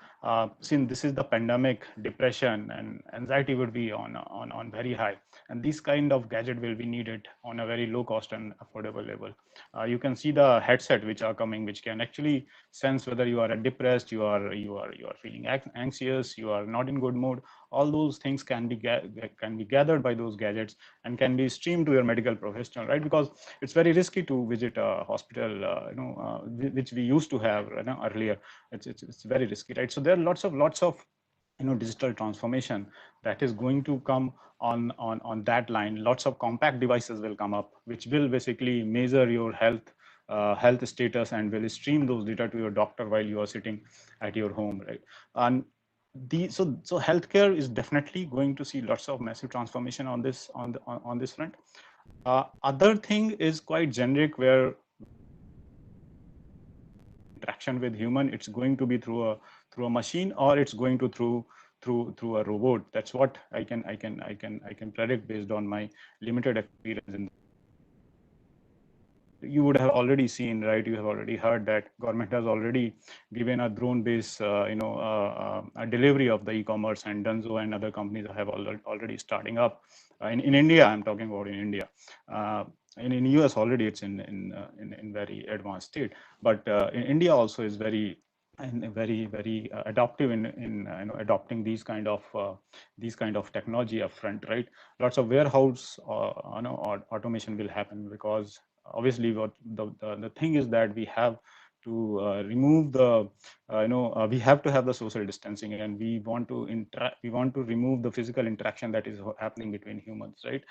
Since this is the pandemic, depression and anxiety would be on very high, and this kind of gadget will be needed on a very low cost and affordable level. You can see the headset which are coming, which can actually sense whether you are depressed, you are feeling anxious, you are not in good mood. All those things can be gathered by those gadgets and can be streamed to your medical professional, right? Because it's very risky to visit a hospital, which we used to have earlier. It's very risky, right? So there are lots of digital transformation that is going to come on that line. Lots of compact devices will come up, which will basically measure your health status and will stream those data to your doctor while you are sitting at your home, right? And so healthcare is definitely going to see lots of massive transformation on this front. Other thing is quite generic, where interaction with human, it's going to be through a machine, or it's going to through a robot. That's what I can predict based on my limited experience in. You would have already seen, right? You have already heard that government has already given a drone-based, a delivery of the e-commerce, and Dunzo and other companies have already starting up. In India, I'm talking about in India. In US already it's in very advanced state, but in India also is very adaptive in adopting these kind of technology upfront, right? Lots of warehouse automation will happen, because obviously what the thing is that we have to remove the we have to have the social distancing, and we want to remove the physical interaction that is happening between humans, right?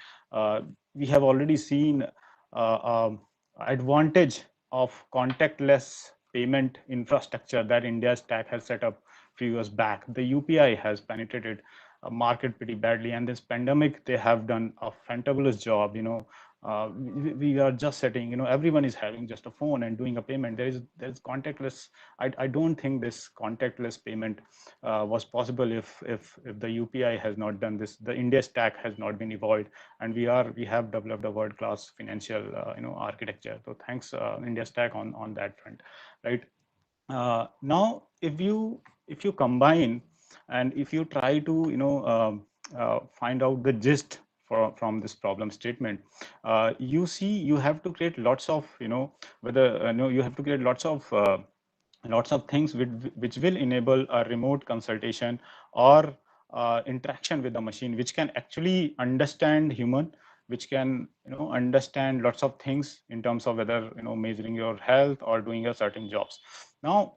We have already seen advantage of contactless payment infrastructure that India's stack has set up few years back. The UPI has penetrated a market pretty badly, and this pandemic they have done a fantabulous job. We are just setting, everyone is having just a phone and doing a payment. There's contactless. I don't think this contactless payment was possible if the UPI has not done this. The India stack has not been evolved, and we have developed a world-class financial architecture. So thanks India stack on that front, right? Now if you combine, and if you try to find out the gist from this problem statement, you see you have to create lots of you have to create lots of things which will enable a remote consultation or interaction with the machine, which can actually understand human, which can understand lots of things in terms of whether measuring your health or doing a certain jobs. Now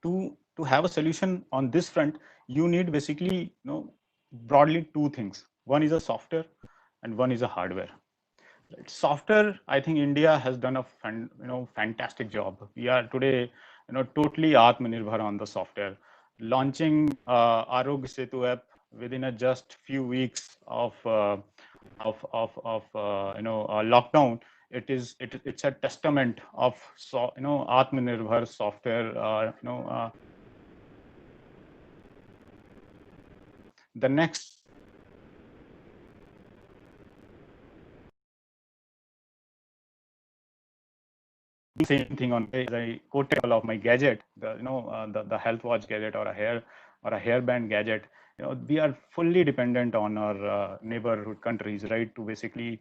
to have a solution on this front, you need basically broadly two things. One is a software and one is a hardware. Right. Software, I think India has done a fantastic job. We are today totally Atmanirbhar on the software, launching Arogya Setu app within a just few weeks of lockdown. It's a testament of Atmanirbhar software. The next the same thing on I quoted of my gadget, the health watch gadget or a hairband gadget. We are fully dependent on our neighborhood countries, right, to basically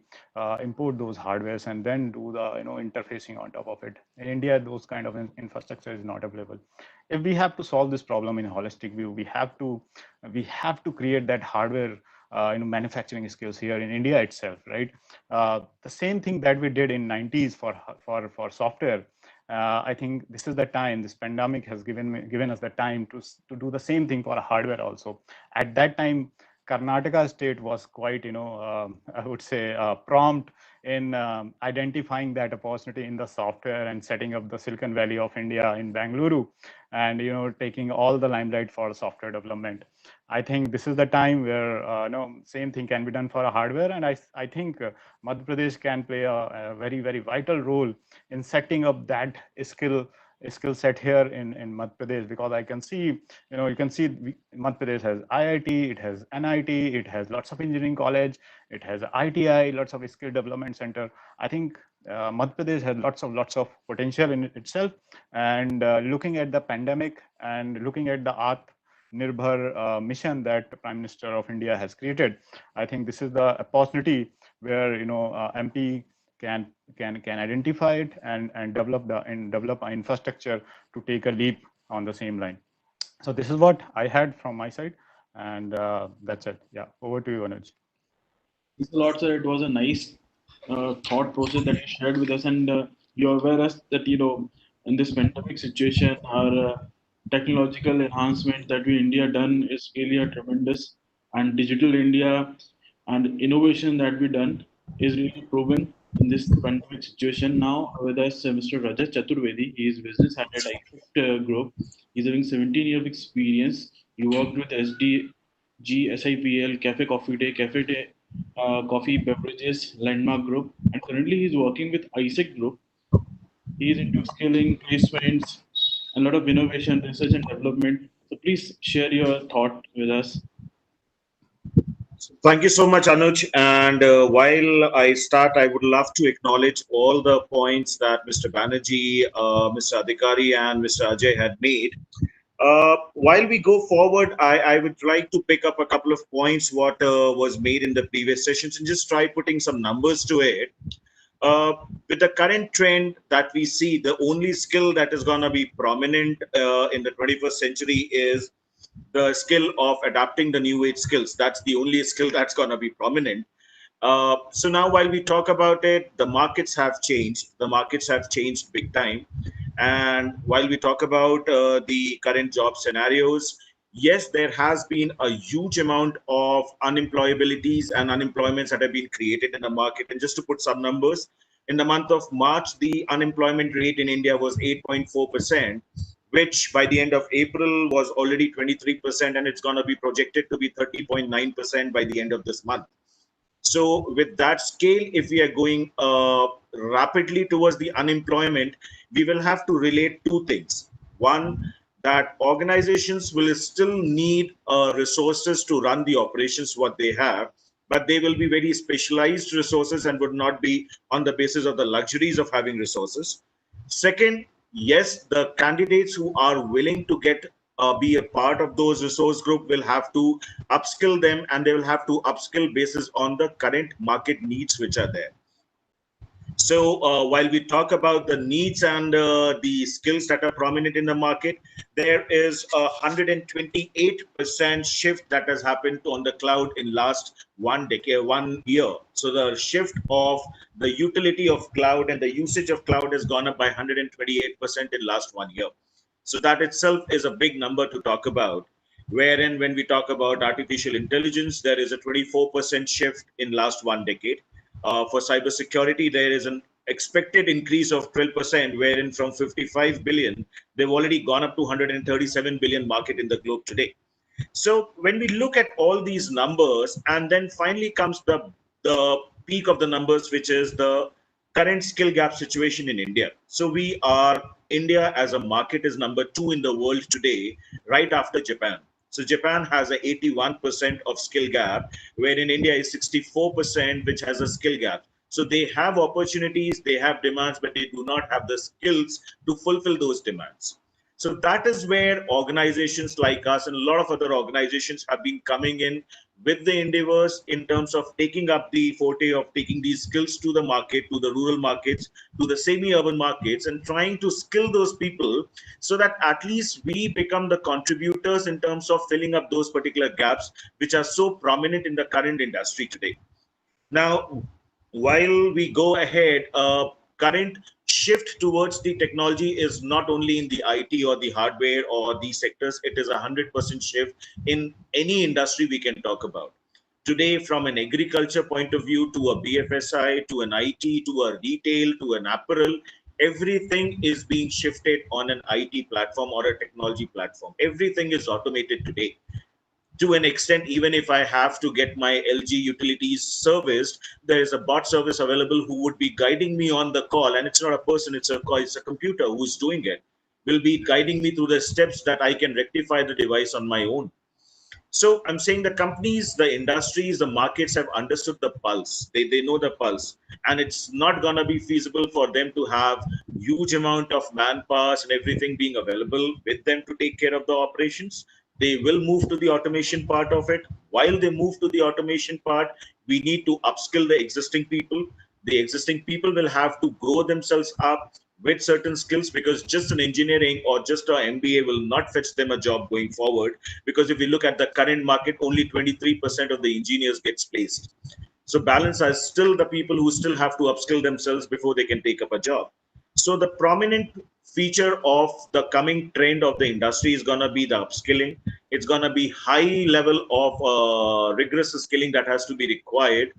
import those hardwares and then do the interfacing on top of it. In India, those kind of infrastructure is not available. If we have to solve this problem in a holistic view, we have to create that hardware manufacturing skills here in India itself, right? The same thing that we did in 90s for software. I think this is the time. This pandemic has given us the time to do the same thing for hardware also. At that time, Karnataka state was quite, I would say, prompt in identifying that opportunity in the software and setting up the Silicon Valley of India in Bangalore, and taking all the limelight for software development. I think this is the time where same thing can be done for a hardware, and I think Madhya Pradesh can play a very, very vital role in setting up that skill set here in Madhya Pradesh, because I can see, you can see Madhya Pradesh has IIT, it has NIT, it has lots of engineering college, it has ITI, lots of skill development center. I think Madhya Pradesh has lots of potential in itself. And looking at the pandemic and looking at the Nirbhar mission that the Prime Minister of India has created, I think this is the opportunity where MP can identify it and develop an infrastructure to take a leap on the same line. So this is what I had from my side, and that's it. Yeah, over to you, Anuj. Thanks a lot, sir. It was a nice thought process that you shared with us, and you're aware as that in this pandemic situation, our technological enhancement that we India done is really a tremendous, and digital India and innovation that we done is really proven in this pandemic situation. Now with us, Mr. Rajat Chaturvedi. He is business head at iFit Group. He's having 17 years of experience. He worked with SDG, SIPL, Cafe Coffee Day, Cafe Day, Coffee Beverages, Landmark Group, and currently he's working with ISEC Group. He is into scaling, placements, a lot of innovation, research and development. So please share your thought with us. Thank you so much, Anuj. And while I start, I would love to acknowledge all the points that Mr. Banerjee, Mr. Adhikari, and Mr. Ajay had made. While we go forward, I would like to pick up a couple of points what was made in the previous sessions and just try putting some numbers to it. With the current trend that we see, the only skill that is going to be prominent in the 21st century is the skill of adapting the new age skills. That's the only skill that's going to be prominent. So now while we talk about it, the markets have changed. The markets have changed big time. And while we talk about the current job scenarios, yes, there has been a huge amount of unemployabilities and unemployments that have been created in the market. And just to put some numbers, in the month of March, the unemployment rate in India was 8.4%, which by the end of April was already 23%, and it's going to be projected to be 30.9% by the end of this month. So with that scale, if we are going rapidly towards the unemployment, we will have to relate two things. One, that organizations will still need resources to run the operations what they have, but they will be very specialized resources and would not be on the basis of the luxuries of having resources. Second, yes, the candidates who are willing to be a part of those resource group will have to upskill them, and they will have to upskill basis on the current market needs which are there. So while we talk about the needs and the skills that are prominent in the market, there is a 128% shift that has happened on the cloud in last 1 year. So the shift of the utility of cloud and the usage of cloud has gone up by 128% in last 1 year. So that itself is a big number to talk about. Wherein when we talk about artificial intelligence, there is a 24% shift in last 1 decade. For cybersecurity, there is an expected increase of 12%, wherein from 55 billion, they've already gone up to 137 billion market in the globe today. So when we look at all these numbers, and then finally comes the peak of the numbers, which is the current skill gap situation in India. So India as a market is number 2 in the world today, right after Japan. So Japan has a 81% of skill gap, wherein India is 64%, which has a skill gap. So they have opportunities, they have demands, but they do not have the skills to fulfill those demands. So that is where organizations like us and a lot of other organizations have been coming in with the endeavors in terms of taking up the forte of taking these skills to the market, to the rural markets, to the semi-urban markets, and trying to skill those people so that at least we become the contributors in terms of filling up those particular gaps which are so prominent in the current industry today. Now, while we go ahead, current shift towards the technology is not only in the IT or the hardware or these sectors, it is 100% shift in any industry we can talk about. Today, from an agriculture point of view, to a BFSI, to an IT, to a retail, to an apparel, everything is being shifted on an IT platform or a technology platform. Everything is automated today. To an extent, even if I have to get my LG utilities serviced, there is a bot service available who would be guiding me on the call. And it's not a person, it's a computer who's doing it, will be guiding me through the steps that I can rectify the device on my own. So I'm saying the companies, the industries, the markets have understood the pulse. They know the pulse. And it's not going to be feasible for them to have huge amount of manpower and everything being available with them to take care of the operations. They will move to the automation part of it. While they move to the automation part, we need to upskill the existing people. The existing people will have to grow themselves up with certain skills, because just an engineering or just an MBA will not fetch them a job going forward. Because if you look at the current market, only 23% of the engineers gets placed. So balance are still the people who still have to upskill themselves before they can take up a job. So the prominent feature of the coming trend of the industry is going to be the upskilling. It's going to be high level of rigorous skilling that has to be required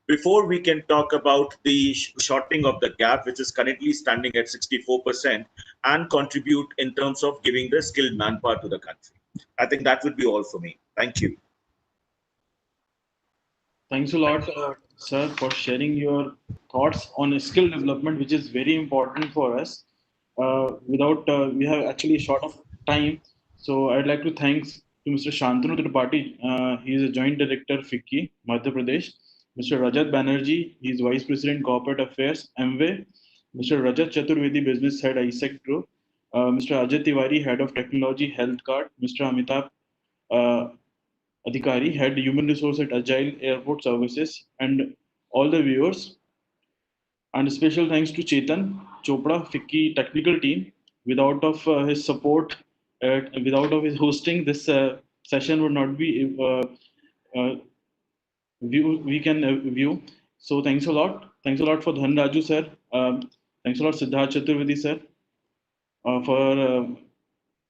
before we can talk about the shortening of the gap, which is currently standing at 64%, and contribute in terms of giving the skilled manpower to the country. I think that would be all for me. Thank you. Thanks a lot, sir, for sharing your thoughts on skill development, which is very important for us. We have actually short of time, so I'd like to thanks to Mr. Shantanu Tripathi. He is a Joint Director, FICCI, Madhya Pradesh. Mr. Rajat Banerjee, he is Vice President, Corporate Affairs, MWay. Mr. Rajat Chaturvedi, Business Head, ISEC Group. Mr. Ajay Tiwari, Head of Technology, Health Card. Mr. Amitabh Adhikari, Head Human Resource at Agile Airport Services, and all the viewers. And special thanks to Chetan Chopra, FICCI technical team. Without of his support, without of his hosting, this session would not be we can view. So thanks a lot. Thanks a lot for Dhan Raju sir. Thanks a lot Siddharth Chaturvedi sir for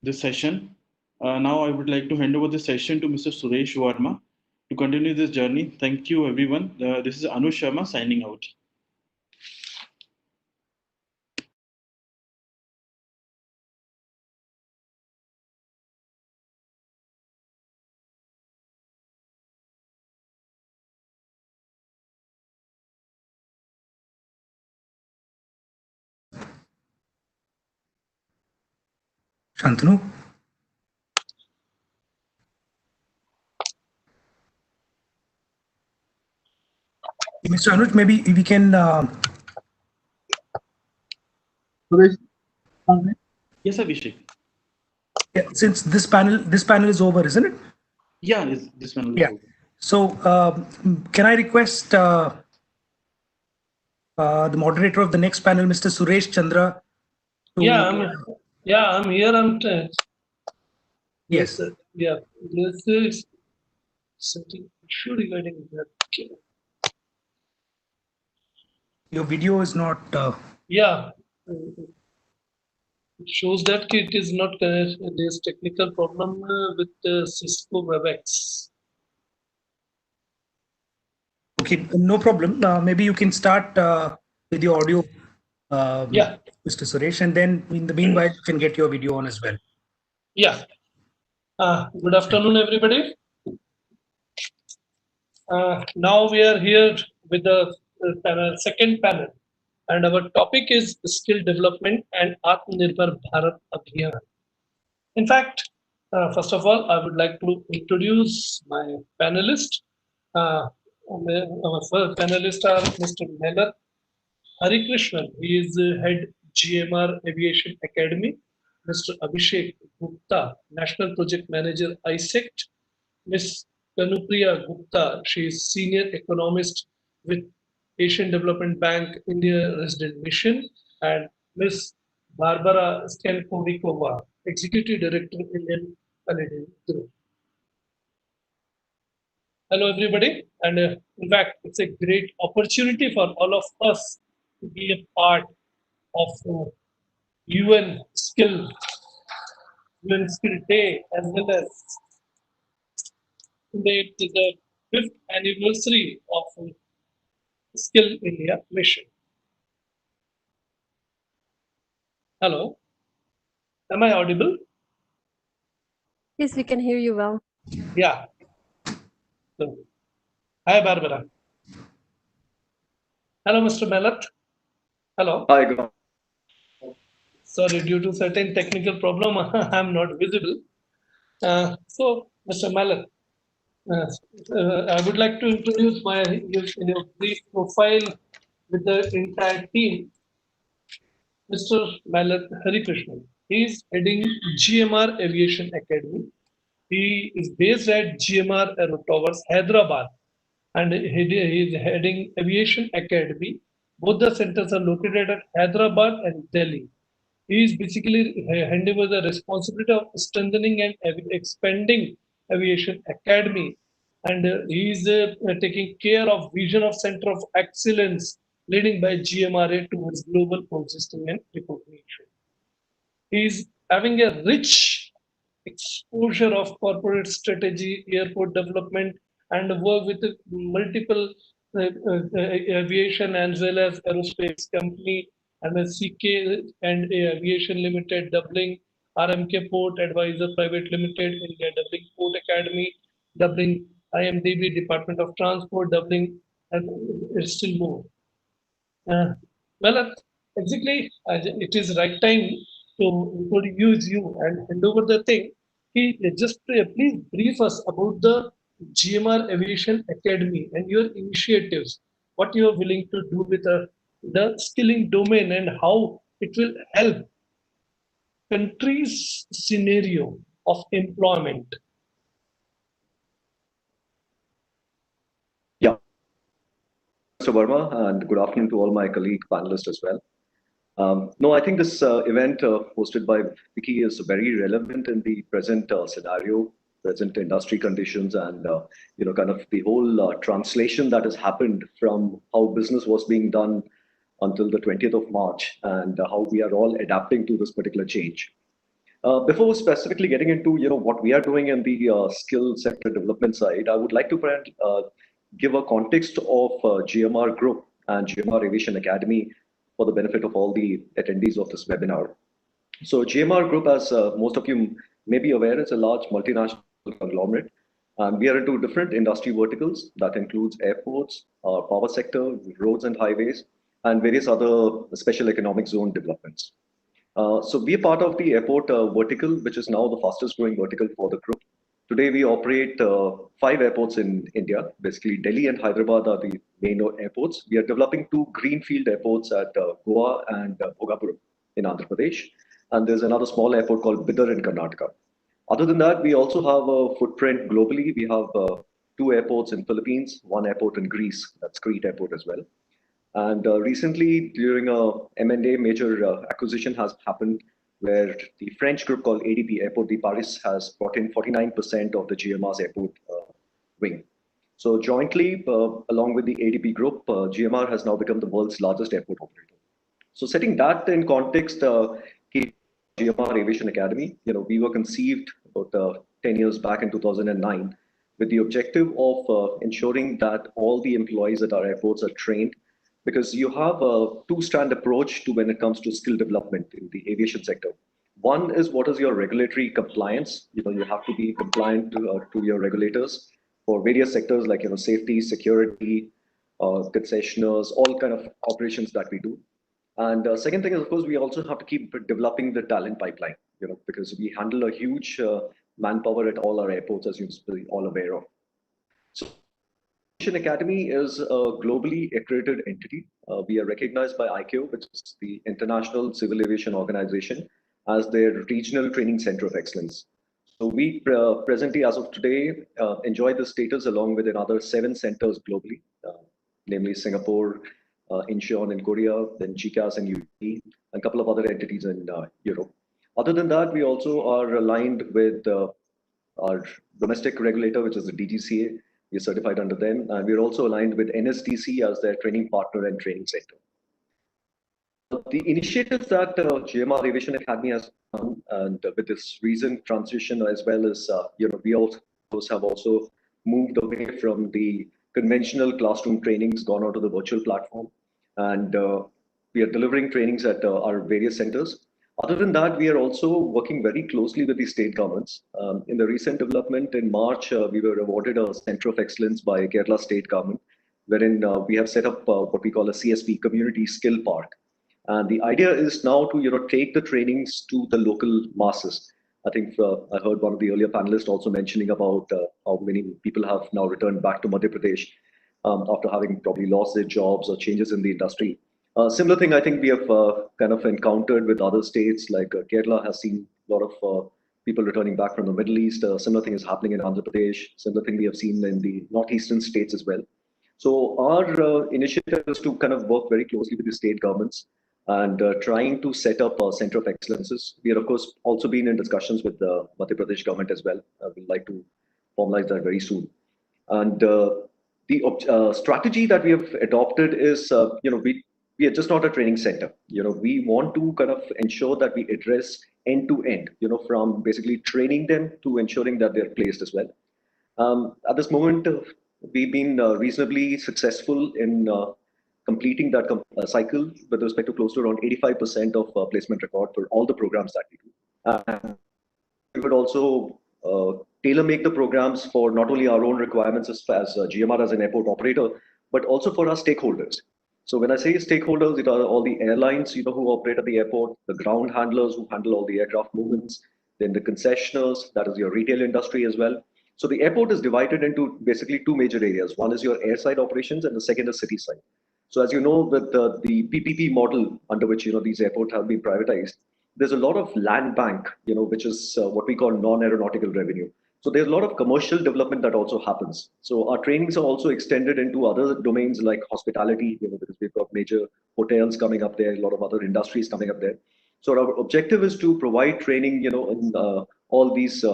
this session. Now I would like to hand over the session to Mr. Suresh Verma to continue this journey. Thank you everyone. This is Anush Sharma signing out. Shantanu? Mr. Anuj, maybe we can. Yes, Abhishek. Yeah, since this panel is over, isn't it? Yeah, this panel is yeah. over. So can I request the moderator of the next panel, Mr. Suresh Chandra? I'm here. Yes. Yeah. This is something issue regarding that. Your video is not. Yeah. It shows that it is not. There's technical problem with Cisco WebEx. Okay, no problem. Maybe you can start with your audio, Mr. Suresh, and then in the meanwhile, you can get your video on as well. Yeah. Good afternoon, everybody. Now we are here with the second panel, and our topic is skill development and Atmanirbhar Bharat Abhiyan. In fact, first of all, I would like to introduce my panelist. our first panelists are Mr. Mehnat Harikrishnan. He is head GMR Aviation Academy. Mr. Abhishek Gupta, National Project Manager, ISECT. Ms. Kanupriya Gupta, she is Senior Economist with Asian Development Bank India Resident Mission. And Ms. Barbara Stankovikova, Executive Director, Indian Canadian Group. Hello, everybody. And in fact, it's a great opportunity for all of us to be a part of UN Skill Day, as well as today is the 5th anniversary of Skill India mission. Hello, am I audible? Yes, we can hear you well. Yeah. So, hi, Barbara. Hello, Mr. Melat. Hello. Hi, good. Sorry, due to certain technical problem, I'm not visible. So, Mr. Melat, I would like to introduce your brief profile with the entire team. Mr. Malat Harikrishnan. He is heading GMR Aviation Academy. He is based at GMR Aero Towers, Hyderabad, and he is heading Aviation Academy. Both the centers are located at Hyderabad and Delhi. He is basically handing over the responsibility of strengthening and expanding Aviation Academy, and he is taking care of vision of Center of Excellence, leading by GMRA towards global consisting and recognition. He is having a rich exposure of corporate strategy, airport development, and work with multiple aviation as well as aerospace company, MSCK and Aviation Limited, doubling RMK Port Advisor Private Limited, India doubling Port Academy, doubling IMDB Department of Transport, doubling, and it's still more. Well, exactly, it is right time to introduce you and hand over the thing. Just please brief us about the GMR Aviation Academy and your initiatives, what you are willing to do with the skilling domain and how it will help country's scenario of employment. Yeah, Mr. Verma, and good afternoon to all my colleague panelists as well. No, I think this event hosted by FICCI is very relevant in the present scenario, present industry conditions, and kind of the whole translation that has happened from how business was being done until the 20th of March, and how we are all adapting to this particular change. Before specifically getting into what we are doing in the skill sector development side, I would like to give a context of GMR Group and GMR Aviation Academy for the benefit of all the attendees of this webinar. So GMR Group, as most of you may be aware, is a large multinational conglomerate. And we are into different industry verticals that includes airports, power sector, roads and highways, and various other special economic zone developments. So we are part of the airport vertical, which is now the fastest growing vertical for the group. Today, we operate 5 airports in India. Basically, Delhi and Hyderabad are the main airports. We are developing 2 greenfield airports at Goa and Bhogapuram in Andhra Pradesh. And there's another small airport called Bidar in Karnataka. Other than that, we also have a footprint globally. We have 2 airports in Philippines, 1 airport in Greece, that's Crete Airport as well. And recently, during a M&A major acquisition has happened, where the French group called ADP Airport de Paris has brought in 49% of the GMR's airport wing. So jointly, along with the ADP group, GMR has now become the world's largest airport operator. So setting that in context, GMR Aviation Academy, we were conceived about 10 years back in 2009 with the objective of ensuring that all the employees at our airports are trained, because you have a 2-strand approach to when it comes to skill development in the aviation sector. One is, what is your regulatory compliance? You have to be compliant to your regulators for various sectors like safety, security, concessioners, all kind of operations that we do. And second thing is, of course, we also have to keep developing the talent pipeline, because we handle a huge manpower at all our airports, as you're all aware of. So Academy is a globally accredited entity. We are recognized by ICAO, which is the International Civil Aviation Organization, as their regional training center of excellence. So we presently, as of today, enjoy the status along with another 7 centers globally, namely Singapore, Incheon in Korea, then GCAS in UAE, and a couple of other entities in Europe. Other than that, we also are aligned with our domestic regulator, which is the DGCA. We are certified under them, and we are also aligned with NSDC as their training partner and training center. The initiatives that GMR Aviation Academy has done, and with this recent transition, as well as we also have also moved away from the conventional classroom trainings, gone onto the virtual platform, and we are delivering trainings at our various centers. Other than that, we are also working very closely with the state governments. In the recent development in March, we were awarded a Center of Excellence by Kerala State Government, wherein we have set up what we call a CSP, Community Skill Park. And the idea is now to take the trainings to the local masses. I think I heard one of the earlier panelists also mentioning about how many people have now returned back to Madhya Pradesh after having probably lost their jobs or changes in the industry. Similar thing I think we have kind of encountered with other states, like Kerala has seen a lot of people returning back from the Middle East. Similar thing is happening in Andhra Pradesh. Similar thing we have seen in the northeastern states as well. So our initiative is to kind of work very closely with the state governments and trying to set up a center of excellences. We are, of course, also been in discussions with the Madhya Pradesh government as well. We'd like to formalize that very soon. And the strategy that we have adopted is, we are just not a training center. We want to kind of ensure that we address end to end, from basically training them to ensuring that they're placed as well. At this moment, we've been reasonably successful in completing that cycle with respect to close to around 85% of placement record for all the programs that we do. We would also tailor make the programs for not only our own requirements as GMR as an airport operator, but also for our stakeholders. So when I say stakeholders, it are all the airlines, who operate at the airport, the ground handlers who handle all the aircraft movements, then the concessionaires, that is your retail industry as well. So the airport is divided into basically 2 major areas. One is your airside operations and the second is city side. So as you know, with the PPP model under which, these airports have been privatized, there's a lot of land bank, which is what we call non-aeronautical revenue. So there's a lot of commercial development that also happens. So our trainings are also extended into other domains like hospitality, because we've got major hotels coming up there, a lot of other industries coming up there. So our objective is to provide training, in all these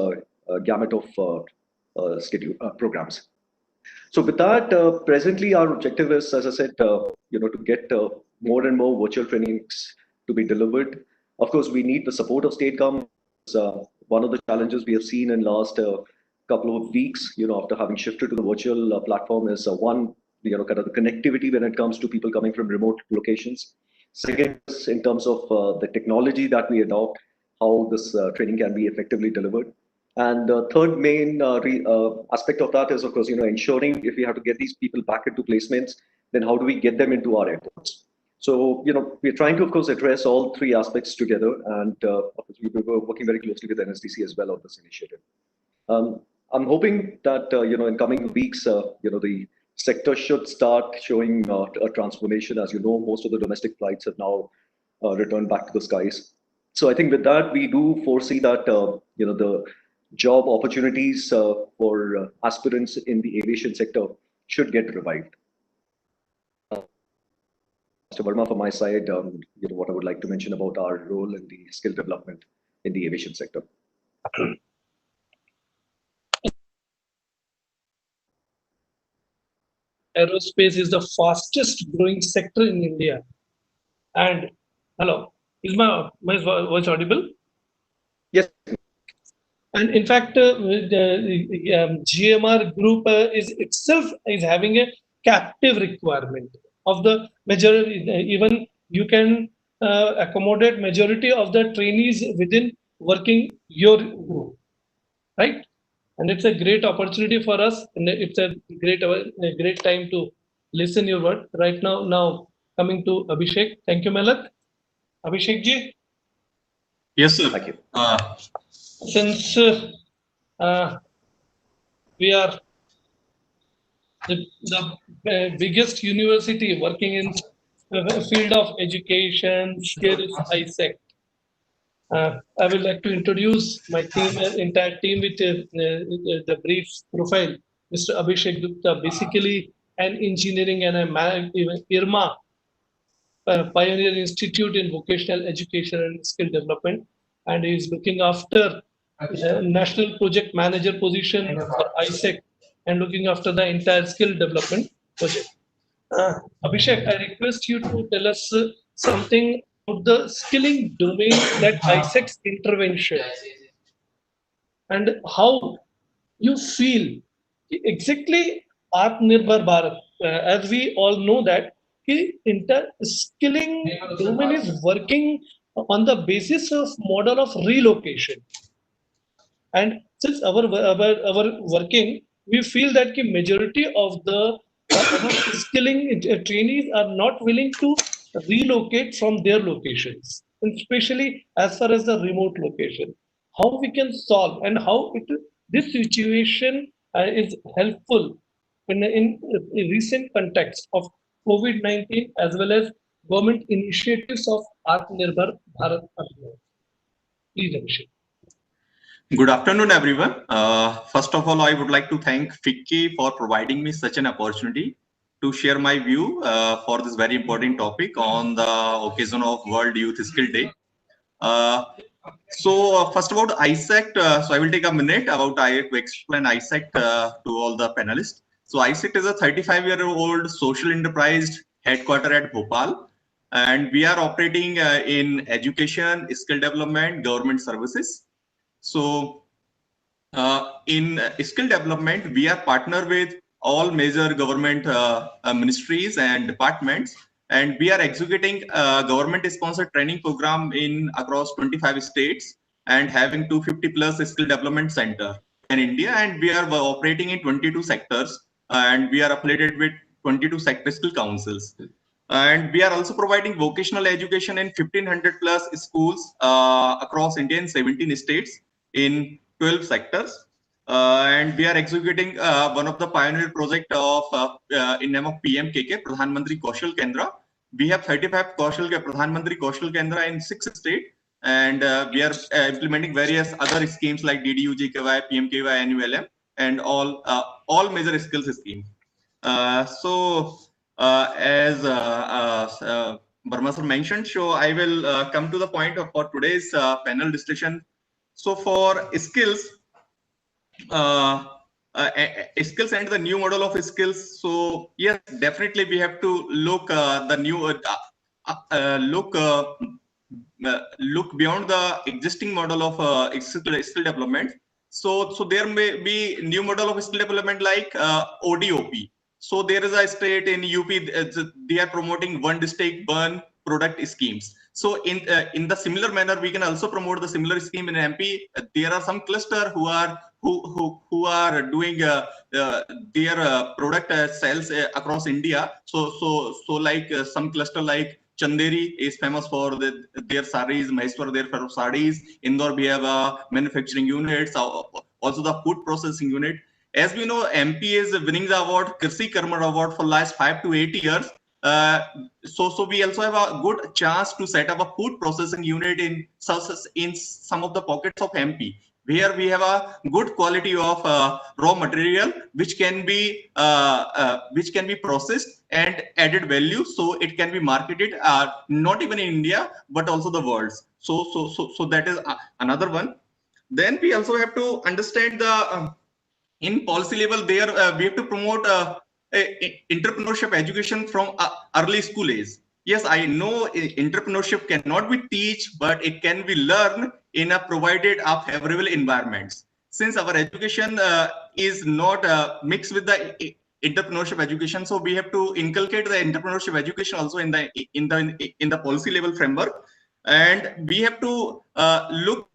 gamut of programs. So with that, presently our objective is, as I said, to get more and more virtual trainings to be delivered. Of course, we need the support of state governments. One of the challenges we have seen in last couple of weeks, after having shifted to the virtual platform is one, kind of the connectivity when it comes to people coming from remote locations. Second is in terms of the technology that we adopt, how this training can be effectively delivered. And the third main aspect of that is, of course, ensuring if we have to get these people back into placements, then how do we get them into our airports? So, we're trying to, of course, address all 3 aspects together. And of course, we were working very closely with NSDC as well on this initiative. I'm hoping that, in coming weeks, the sector should start showing a transformation. As you know, most of the domestic flights have now returned back to the skies. So I think with that, we do foresee that, the job opportunities for aspirants in the aviation sector should get revived. Mr. Verma, from my side, what I would like to mention about our role in the skill development in the aviation sector. Aerospace is the fastest growing sector in India. And hello, is my voice audible? Yes. And in fact, GMR group is itself is having a captive requirement of the majority. Even you can accommodate majority of the trainees within working your group, right? And it's a great opportunity for us, and it's a great time to listen your word right now. Now coming to Abhishek. Thank you, Malak. Abhishek ji. Yes, sir. Thank you. Since we are the biggest university working in the field of education skill is ISEC. I would like to introduce my team, entire team with the brief profile. Mr. Abhishek Gupta, basically an engineering and a IRMA, Pioneer Institute in Vocational Education and Skill Development, and he is looking after National Project Manager position for ISEC and looking after the entire skill development project. Abhishek, I request you to tell us something about the skilling domain that ISEC's intervention and how you feel exactly Atmanirbhar Bharat. As we all know that skilling domain is working on the basis of model of relocation. And since our working, we feel that the majority of the skilling trainees are not willing to relocate from their locations, and especially as far as the remote location. How we can solve and how this situation is helpful in recent context of COVID-19 as well as government initiatives of Atmanirbhar Bharat Abhiyan. Please, Abhishek. Good afternoon, everyone. First of all, I would like to thank FICCI for providing me such an opportunity to share my view for this very important topic on the occasion of World Youth Skill Day. First about ISEC, so I will take a minute to explain ISEC to all the panelists. So ISEC is a 35-year-old social enterprise headquartered at Bhopal, and we are operating in education, skill development, government services. So in skill development, we are partner with all major government ministries and departments, and we are executing a government-sponsored training program in across 25 states and having 250 plus skill development center in India, and we are operating in 22 sectors, and we are affiliated with 22 sector skill councils. And we are also providing vocational education in 1500 plus schools across India in 17 states in 12 sectors. And we are executing one of the pioneer project of in name of PMKK, Pradhan Mantri Kaushal Kendra. We have 35 Pradhan Mantri Kaushal Kendra in 6 states, and we are implementing various other schemes like DDU, JKY, PMKY, NULM, and all major skills schemes. As Burma sir mentioned, so I will come to the point for today's panel discussion. So for skills, skills and the new model of skills. So yes, definitely we have to look the new look beyond the existing model of skill development. So there may be new model of skill development like ODOP. So there is a state in UP, they are promoting one district, one product schemes. So in the similar manner, we can also promote the similar scheme in MP. There are some cluster who are doing their product sales across India. So like some cluster like Chanderi is famous for their sarees, Maheshwar their for sarees. Indore we have manufacturing units, also the food processing unit. As we know, MP is winning the award, Krishi Karma Award for last 5 to 8 years. So we also have a good chance to set up a food processing unit in some of the pockets of MP, where we have a good quality of raw material which can be processed and added value, so it can be marketed not even in India but also the world. So that is another one. Then we also have to understand the in policy level there we have to promote entrepreneurship education from early school age. Yes, I know entrepreneurship cannot be teach, but it can be learned in a provided a favorable environments. Since our education is not mixed with the entrepreneurship education, so we have to inculcate the entrepreneurship education also in the policy level framework, and we have to look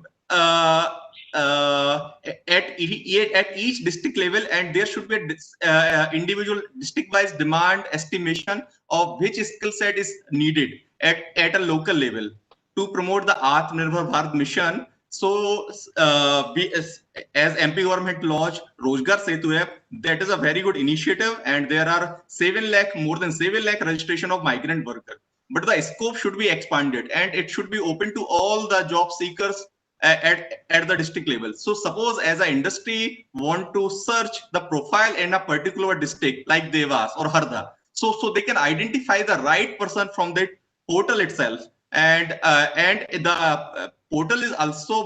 at each district level, and there should be a individual district-wise demand estimation of which skill set is needed at a local level to promote the Atmanirbhar Bharat mission. So as MP government launched Rozgar Setu app, that is a very good initiative, and there are 7 lakh, more than 7 lakh registration of migrant workers. But the scope should be expanded, and it should be open to all the job seekers at the district level. So suppose as an industry want to search the profile in a particular district like Devas or Harda, so they can identify the right person from the portal itself, and the portal is also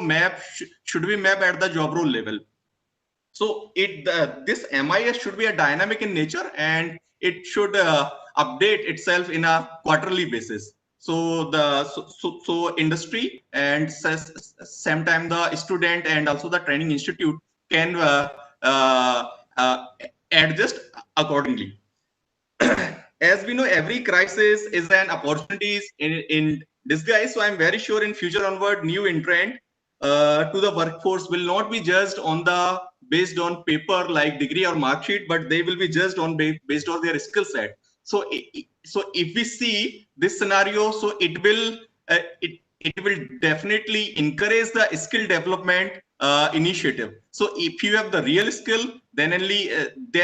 should be mapped at the job role level. So this MIS should be a dynamic in nature, and it should update itself in a quarterly basis. So so industry and sometimes the student and also the training institute can adjust accordingly. As we know, every crisis is an opportunity in disguise. So I'm very sure in future onward, new entrant to the workforce will not be judged on the based on paper like degree or mark sheet, but they will be judged on based on their skill set. So if we see this scenario, so it will definitely encourage the skill development initiative. So if you have the real skill, then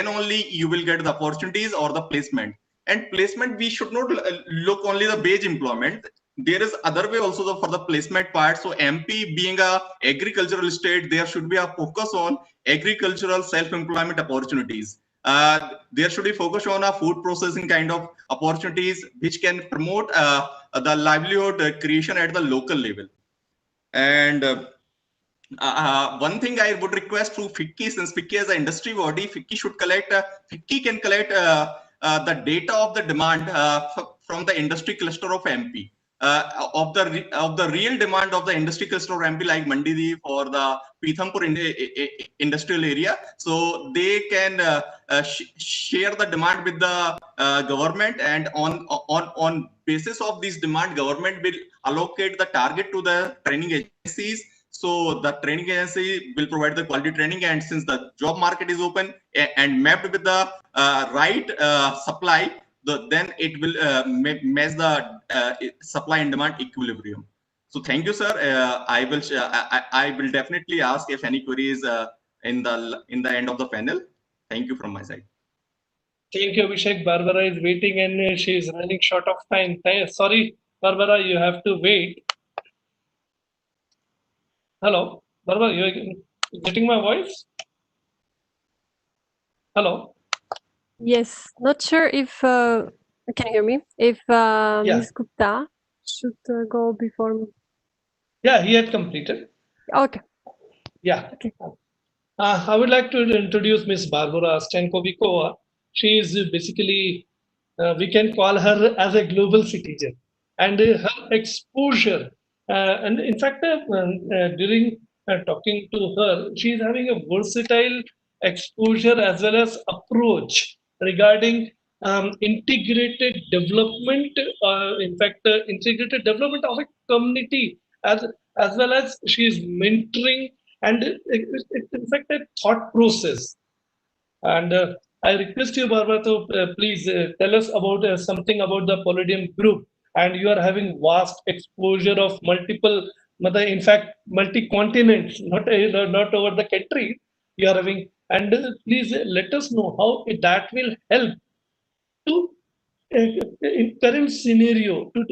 only you will get the opportunities or the placement. And placement, we should not look only the wage employment. There is other way also for the placement part. So MP being a agricultural state, there should be a focus on agricultural self-employment opportunities. There should be focus on a food processing kind of opportunities which can promote the livelihood creation at the local level. And one thing I would request through FICCI, since FICCI is an industry body, FICCI can collect the data of the demand from the industry cluster of MP, of the real demand of the industry cluster of MP, like Mandideep or the Pithampur industrial area. So they can share the demand with the government, and on basis of this demand, government will allocate the target to the training agencies. So the training agency will provide the quality training, and since the job market is open and mapped with the right supply, then it will match the supply and demand equilibrium. So thank you, sir. I will definitely ask if any queries in the end of the panel. Thank you from my side. Thank you, Abhishek. Barbara is waiting and she is running short of time. Sorry, Barbara, you have to wait. Hello, Barbara, you are getting my voice? Hello. Yes, not sure if can you hear me? If Ms. Gupta should go before me. Yeah, he had completed. Okay. Yeah. Okay. I would like to introduce Ms. Barbara Stankovikova. She is basically, we can call her as a global citizen, and her exposure, and in fact, during talking to her, she is having a versatile exposure as well as approach regarding integrated development, integrated development of a community, as well as she is mentoring, and it's in fact a thought process. And I request you, Barbara, to please tell us about something about the Palladium group. And you are having vast exposure of multiple, in fact, multi-continents, not over the country. You are having, and please let us know how that will help to in current scenario to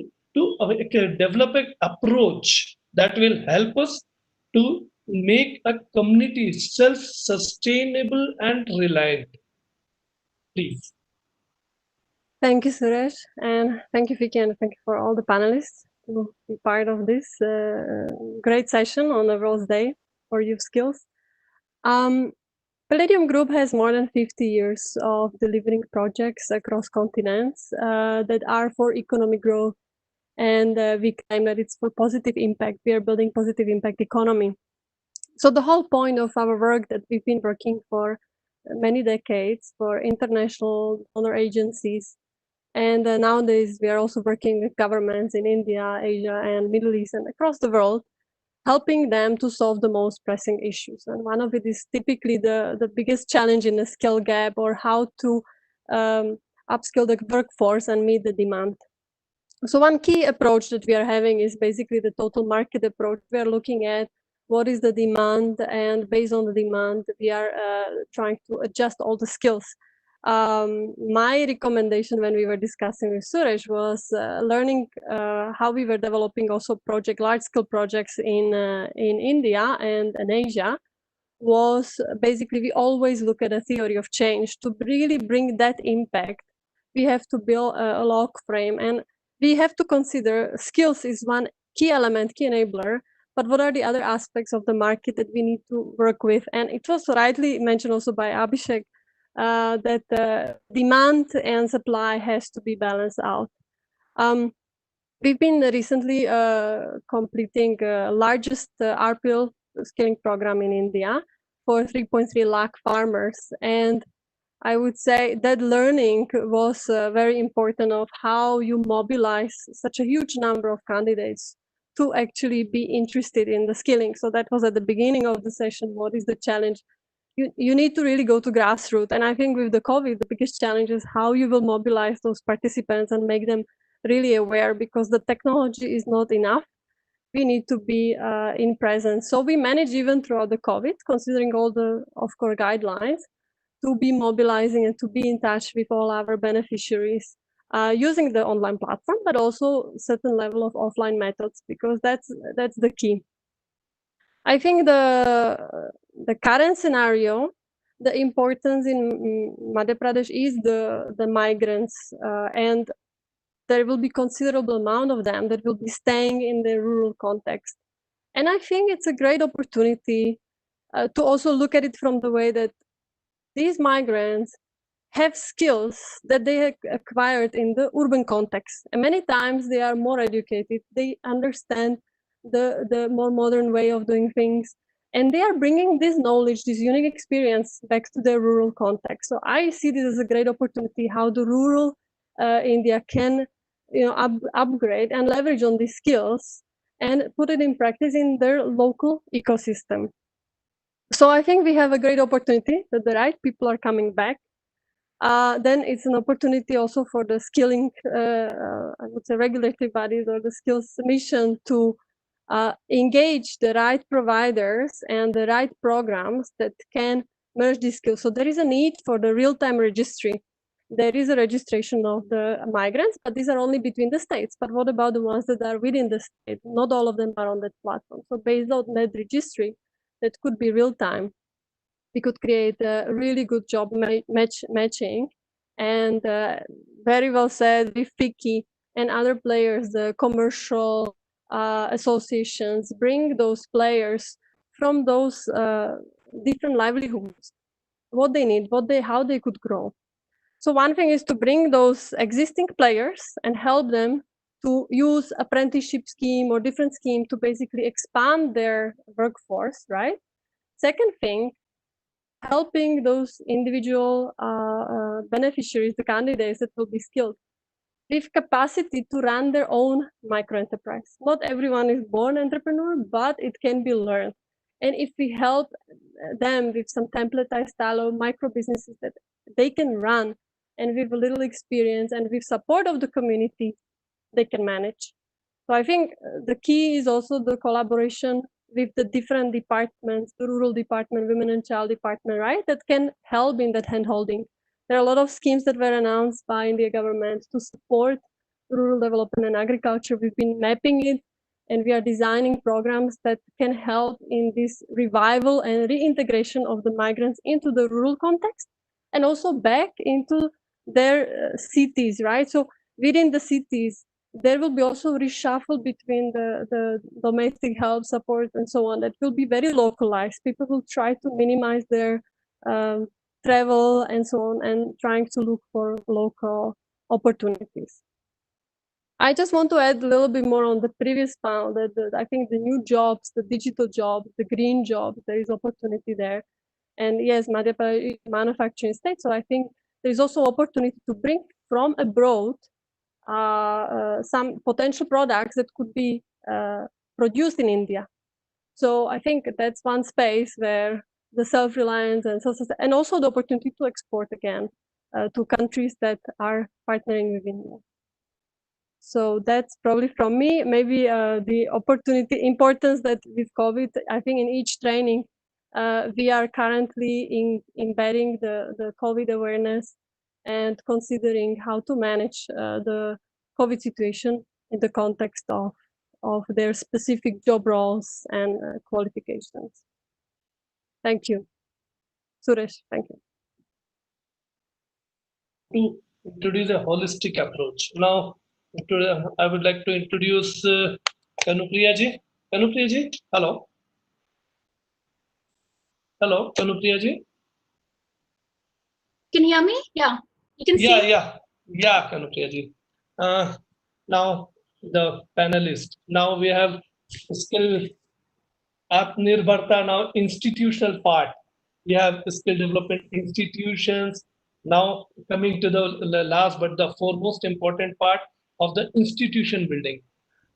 develop an approach that will help us to make a community self-sustainable and reliant. Please. Thank you, Suresh, and thank you, Vicky, and thank you for all the panelists to be part of this great session on the Rose Day for Youth Skills. Palladium Group has more than 50 years of delivering projects across continents that are for economic growth, and we claim that it's for positive impact. We are building positive impact economy. So the whole point of our work that we've been working for many decades for international donor agencies, and nowadays we are also working with governments in India, Asia, and Middle East, and across the world, helping them to solve the most pressing issues. And one of it is typically the biggest challenge in the skill gap, or how to upskill the workforce and meet the demand. So one key approach that we are having is basically the total market approach. We are looking at what is the demand, and based on the demand, we are trying to adjust all the skills. My recommendation when we were discussing with Suresh was learning how we were developing also large-scale projects in India and in Asia, was basically we always look at a theory of change. To really bring that impact, we have to build a log frame, and we have to consider skills is one key element, key enabler, but what are the other aspects of the market that we need to work with? And it was rightly mentioned also by Abhishek that demand and supply has to be balanced out. We've been recently completing largest RPL skilling program in India for 3.3 lakh farmers. And I would say that learning was very important of how you mobilize such a huge number of candidates to actually be interested in the skilling. So that was at the beginning of the session. What is the challenge? You need to really go to grassroots. And I think with the COVID, the biggest challenge is how you will mobilize those participants and make them really aware, because the technology is not enough. We need to be in presence. So we managed even throughout the COVID, considering all the, of course, guidelines, to be mobilizing and to be in touch with all our beneficiaries using the online platform, but also certain level of offline methods, because that's the key. I think the current scenario, the importance in Madhya Pradesh is the migrants, and there will be considerable amount of them that will be staying in the rural context. And I think it's a great opportunity to also look at it from the way that these migrants have skills that they have acquired in the urban context. And many times they are more educated, they understand the more modern way of doing things, and they are bringing this knowledge, this unique experience back to their rural context. So I see this as a great opportunity, how the rural India can upgrade and leverage on these skills and put it in practice in their local ecosystem. So I think we have a great opportunity that the right people are coming back. Then it's an opportunity also for the skilling, I would say, regulatory bodies or the skills mission to engage the right providers and the right programs that can merge these skills. So there is a need for the real-time registry. There is a registration of the migrants, but these are only between the states. But what about the ones that are within the state? Not all of them are on that platform. So based on that registry, that could be real-time, we could create a really good job matching. And very well said, with FICCI and other players, the commercial associations, bring those players from those different livelihoods, what they need, how they could grow. So one thing is to bring those existing players and help them to use apprenticeship scheme or different scheme to basically expand their workforce, right? Second thing, helping those individual beneficiaries, the candidates that will be skilled, with capacity to run their own micro enterprise. Not everyone is born entrepreneur, but it can be learned. And if we help them with some templatized style of micro businesses that they can run, and with a little experience and with support of the community, they can manage. So I think the key is also the collaboration with the different departments, the rural department, women and child department, right? That can help in that hand-holding. There are a lot of schemes that were announced by India government to support rural development and agriculture. We've been mapping it, and we are designing programs that can help in this revival and reintegration of the migrants into the rural context and also back into their cities, right? So within the cities, there will be also reshuffle between the domestic help support and so on. That will be very localized. People will try to minimize their travel and so on, and trying to look for local opportunities. I just want to add a little bit more on the previous panel that I think the new jobs, the digital jobs, the green jobs, there is opportunity there. And yes, Madhya Pradesh is a manufacturing state, so I think there is also opportunity to bring from abroad some potential products that could be produced in India. So I think that's one space where the self-reliance and also the opportunity to export again to countries that are partnering with India. So that's probably from me. Maybe the importance that with COVID, I think in each training, we are currently embedding the COVID awareness and considering how to manage the COVID situation in the context of their specific job roles and qualifications. Thank you. Suresh, thank you. To introduce a holistic approach. Now, I would like to introduce Kanupriya ji. Kanupriya ji, hello. Hello, Kanupriya ji. Can you hear me? Yeah, you can see. Yeah, Kanupriya ji. Now, the panelists. Now we have skill Atmanirbharta, now institutional part. We have skill development institutions. Now coming to the last but the foremost important part of the institution building.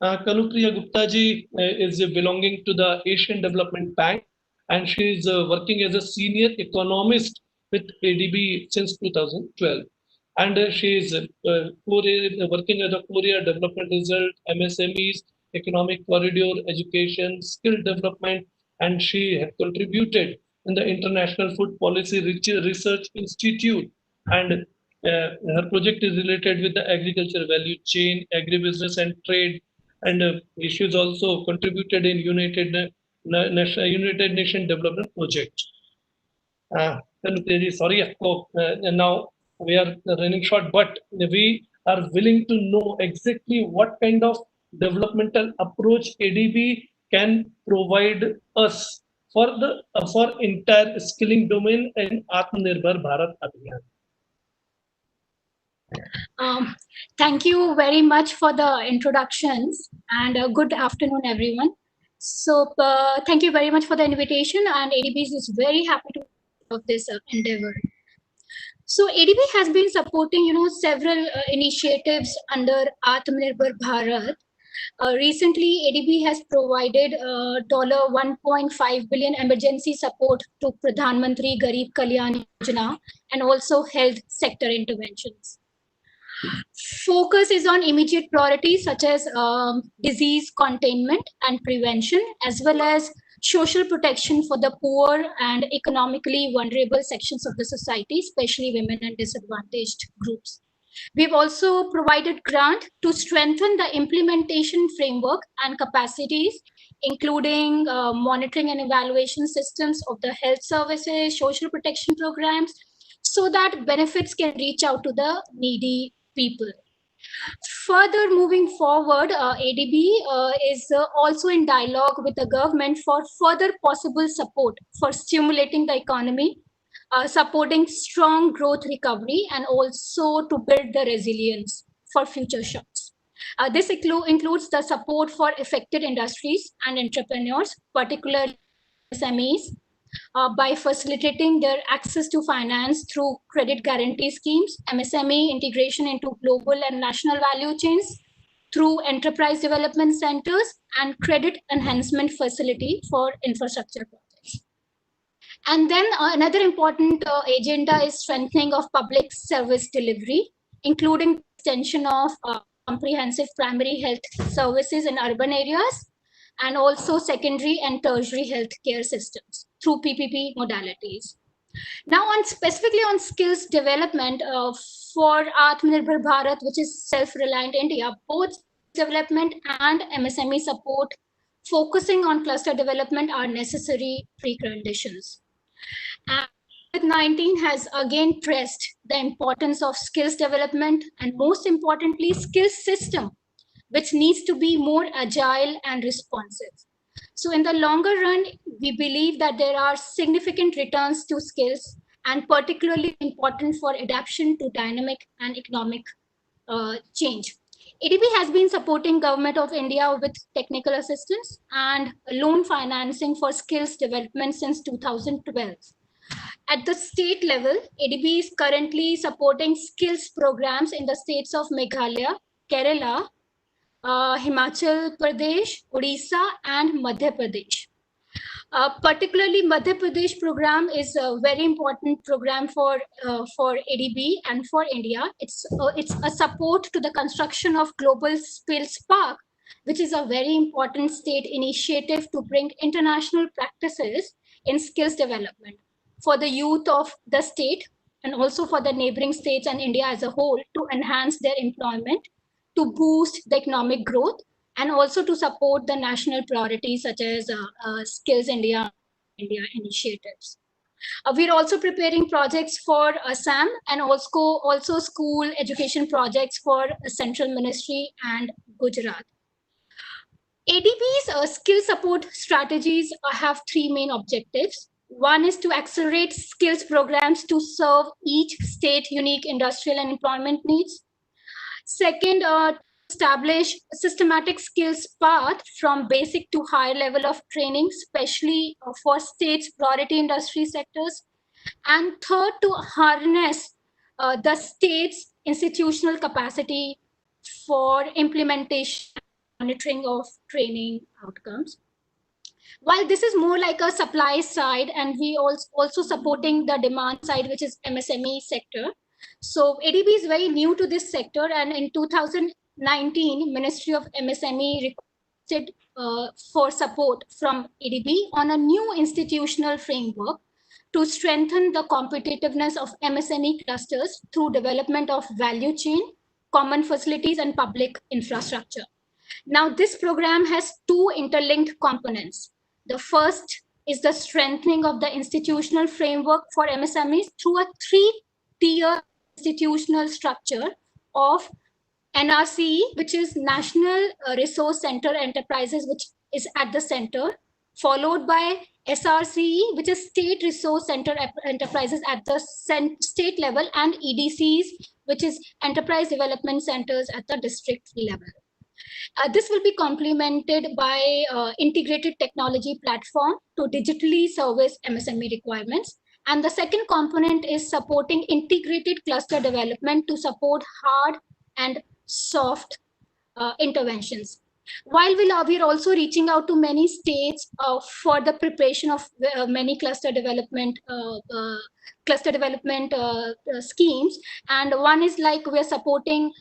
Kanupriya Gupta ji is belonging to the Asian Development Bank, and she is working as a senior economist with ADB since 2012. And she is working as a Korea Development Result, MSMEs, Economic Corridor, Education, Skill Development, and she has contributed in the International Food Policy Research Institute. And her project is related with the agriculture value chain, agribusiness and trade. And she has also contributed in United Nations Development Project. Sorry, now we are running short, but we are willing to know exactly what kind of developmental approach ADB can provide us for the for entire skilling domain in Atmanirbhar Bharat Abhiyan. Thank you very much for the introductions, and good afternoon, everyone. So thank you very much for the invitation, and ADB is very happy to of this endeavor. So ADB has been supporting, several initiatives under Atmanirbhar Bharat. Recently, ADB has provided $1.5 billion emergency support to Pradhan Mantri Garib Kalyan Yojana and also health sector interventions. Focus is on immediate priorities such as disease containment and prevention, as well as social protection for the poor and economically vulnerable sections of the society, especially women and disadvantaged groups. We've also provided grant to strengthen the implementation framework and capacities, including monitoring and evaluation systems of the health services, social protection programs, so that benefits can reach out to the needy people. Further moving forward, ADB is also in dialogue with the government for further possible support for stimulating the economy, supporting strong growth recovery, and also to build the resilience for future shocks. This includes the support for affected industries and entrepreneurs, particularly SMEs, by facilitating their access to finance through credit guarantee schemes, MSME integration into global and national value chains, through enterprise development centers, and credit enhancement facility for infrastructure projects. And then another important agenda is strengthening of public service delivery, including extension of comprehensive primary health services in urban areas, and also secondary and tertiary healthcare systems through PPP modalities. Now, specifically on skills development for Atmanirbhar Bharat, which is self-reliant India, both development and MSME support focusing on cluster development are necessary preconditions. And COVID-19 has again pressed the importance of skills development and, most importantly, skills system, which needs to be more agile and responsive. So in the longer run, we believe that there are significant returns to skills and particularly important for adaptation to dynamic and economic change. ADB has been supporting Government of India with technical assistance and loan financing for skills development since 2012. At the state level, ADB is currently supporting skills programs in the states of Meghalaya, Kerala, Himachal Pradesh, Odisha, and Madhya Pradesh. Particularly, Madhya Pradesh program is a very important program for ADB and for India. It's a support to the construction of Global Skills Park, which is a very important state initiative to bring international practices in skills development for the youth of the state and also for the neighboring states and India as a whole to enhance their employment, to boost the economic growth, and also to support the national priorities such as Skills India initiatives. We're also preparing projects for Assam and also school education projects for Central Ministry and Gujarat. ADB's skill support strategies have three main objectives. One is to accelerate skills programs to serve each state unique industrial and employment needs. Second, establish a systematic skills path from basic to higher level of training, especially for states' priority industry sectors. And third, to harness the state's institutional capacity for implementation and monitoring of training outcomes. While this is more like a supply side, and we also supporting the demand side, which is MSME sector. So ADB is very new to this sector, and in 2019, Ministry of MSME requested for support from ADB on a new institutional framework to strengthen the competitiveness of MSME clusters through development of value chain, common facilities, and public infrastructure. Now, this program has two interlinked components. The first is the strengthening of the institutional framework for MSMEs through a three-tier institutional structure of NRCE, which is National Resource Center Enterprises, which is at the center, followed by SRCE, which is State Resource Center Enterprises at the state level, and EDCs, which is Enterprise Development Centers at the district level. This will be complemented by integrated technology platform to digitally service MSME requirements. And the second component is supporting integrated cluster development to support hard and soft interventions. While we are also reaching out to many states for the preparation of many cluster development schemes, and one is like we're supporting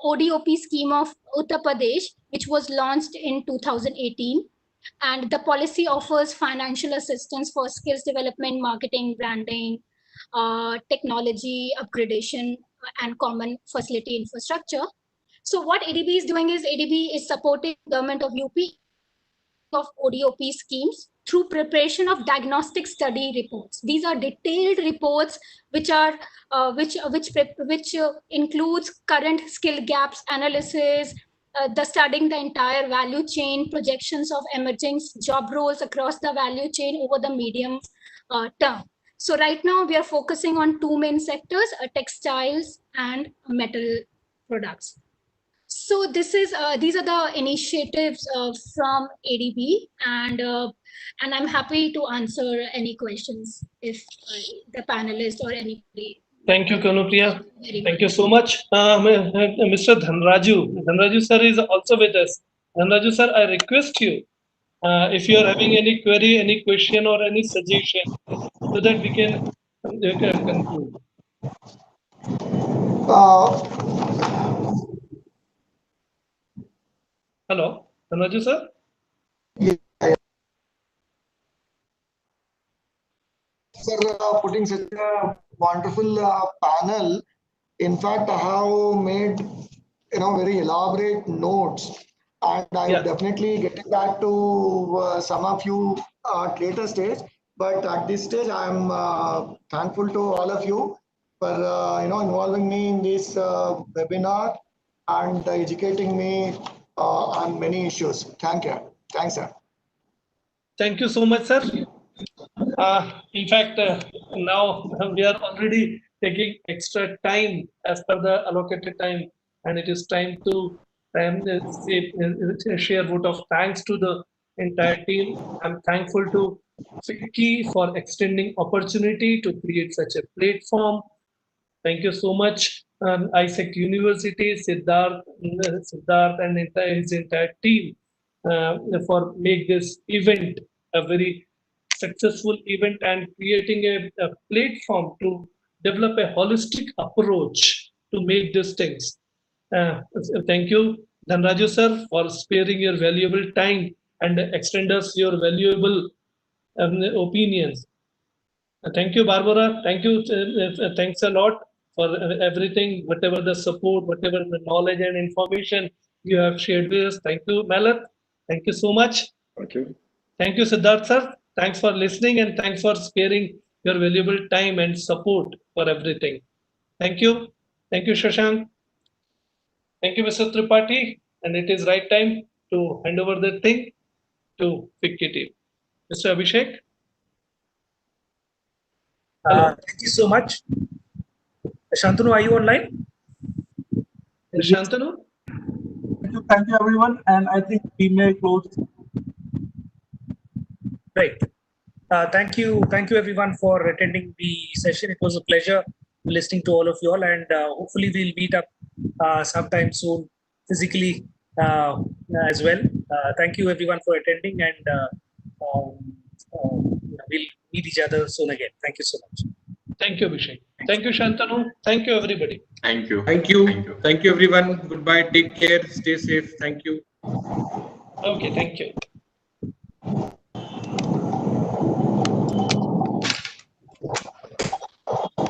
ODOP scheme of Uttar Pradesh, which was launched in 2018, and the policy offers financial assistance for skills development, marketing, branding, technology upgradation, and common facility infrastructure. So what ADB is doing is ADB is supporting government of UP of ODOP schemes through preparation of diagnostic study reports. These are detailed reports which are which includes current skill gaps analysis, the studying the entire value chain, projections of emerging job roles across the value chain over the medium term. So right now we are focusing on two main sectors, textiles and metal products. So this is these are the initiatives from ADB, and I'm happy to answer any questions if the panelists or anybody. Thank you, Kanupriya. Thank you so much. Mr. Dhanraju. Dhanraju sir is also with us. Dhanraju sir, I request you, if you are having any query, any question or any suggestion, so that we can conclude. Hello, Dhanraju sir? Sir, putting such a wonderful panel. In fact, I have made very elaborate notes, and I will definitely get back to some of you at later stage. But at this stage, I am thankful to all of you for involving me in this webinar and educating me on many issues. Thank you. Thanks, sir. Thank you so much, sir. In fact, now we are already taking extra time as per the allocated time, and it is time to share a vote of thanks to the entire team. I'm thankful to FICCI for extending opportunity to create such a platform. Thank you so much, ISEC University, Siddharth and his entire team for make this event a very successful event and creating a platform to develop a holistic approach to make these things. Thank you, Dhanraju sir, for sparing your valuable time and extend us your valuable opinions. Thank you, Barbara. Thank you. Thanks a lot for everything, whatever the support, whatever the knowledge and information you have shared with us. Thank you, Malat. Thank you so much. Thank you. Thank you, Siddharth sir. Thanks for listening and thanks for sparing your valuable time and support for everything. Thank you. Thank you, Shashank. Thank you, Mr. Tripathi. And it is right time to hand over the thing to FICCI team. Mr. Abhishek. Thank you so much. Shantanu, are you online? Shantanu? Thank you, everyone. And I think we may close. Right. Thank you everyone for attending the session. It was a pleasure listening to all of you all, and hopefully we'll meet up sometime soon physically as well. Thank you everyone for attending, and we'll meet each other soon again. Thank you so much. Thank you, Abhishek. Thank you, Shantanu. Thank you, everybody. Thank you. Thank you. Thank you, everyone. Goodbye. Take care. Stay safe. Thank you. Okay, thank you.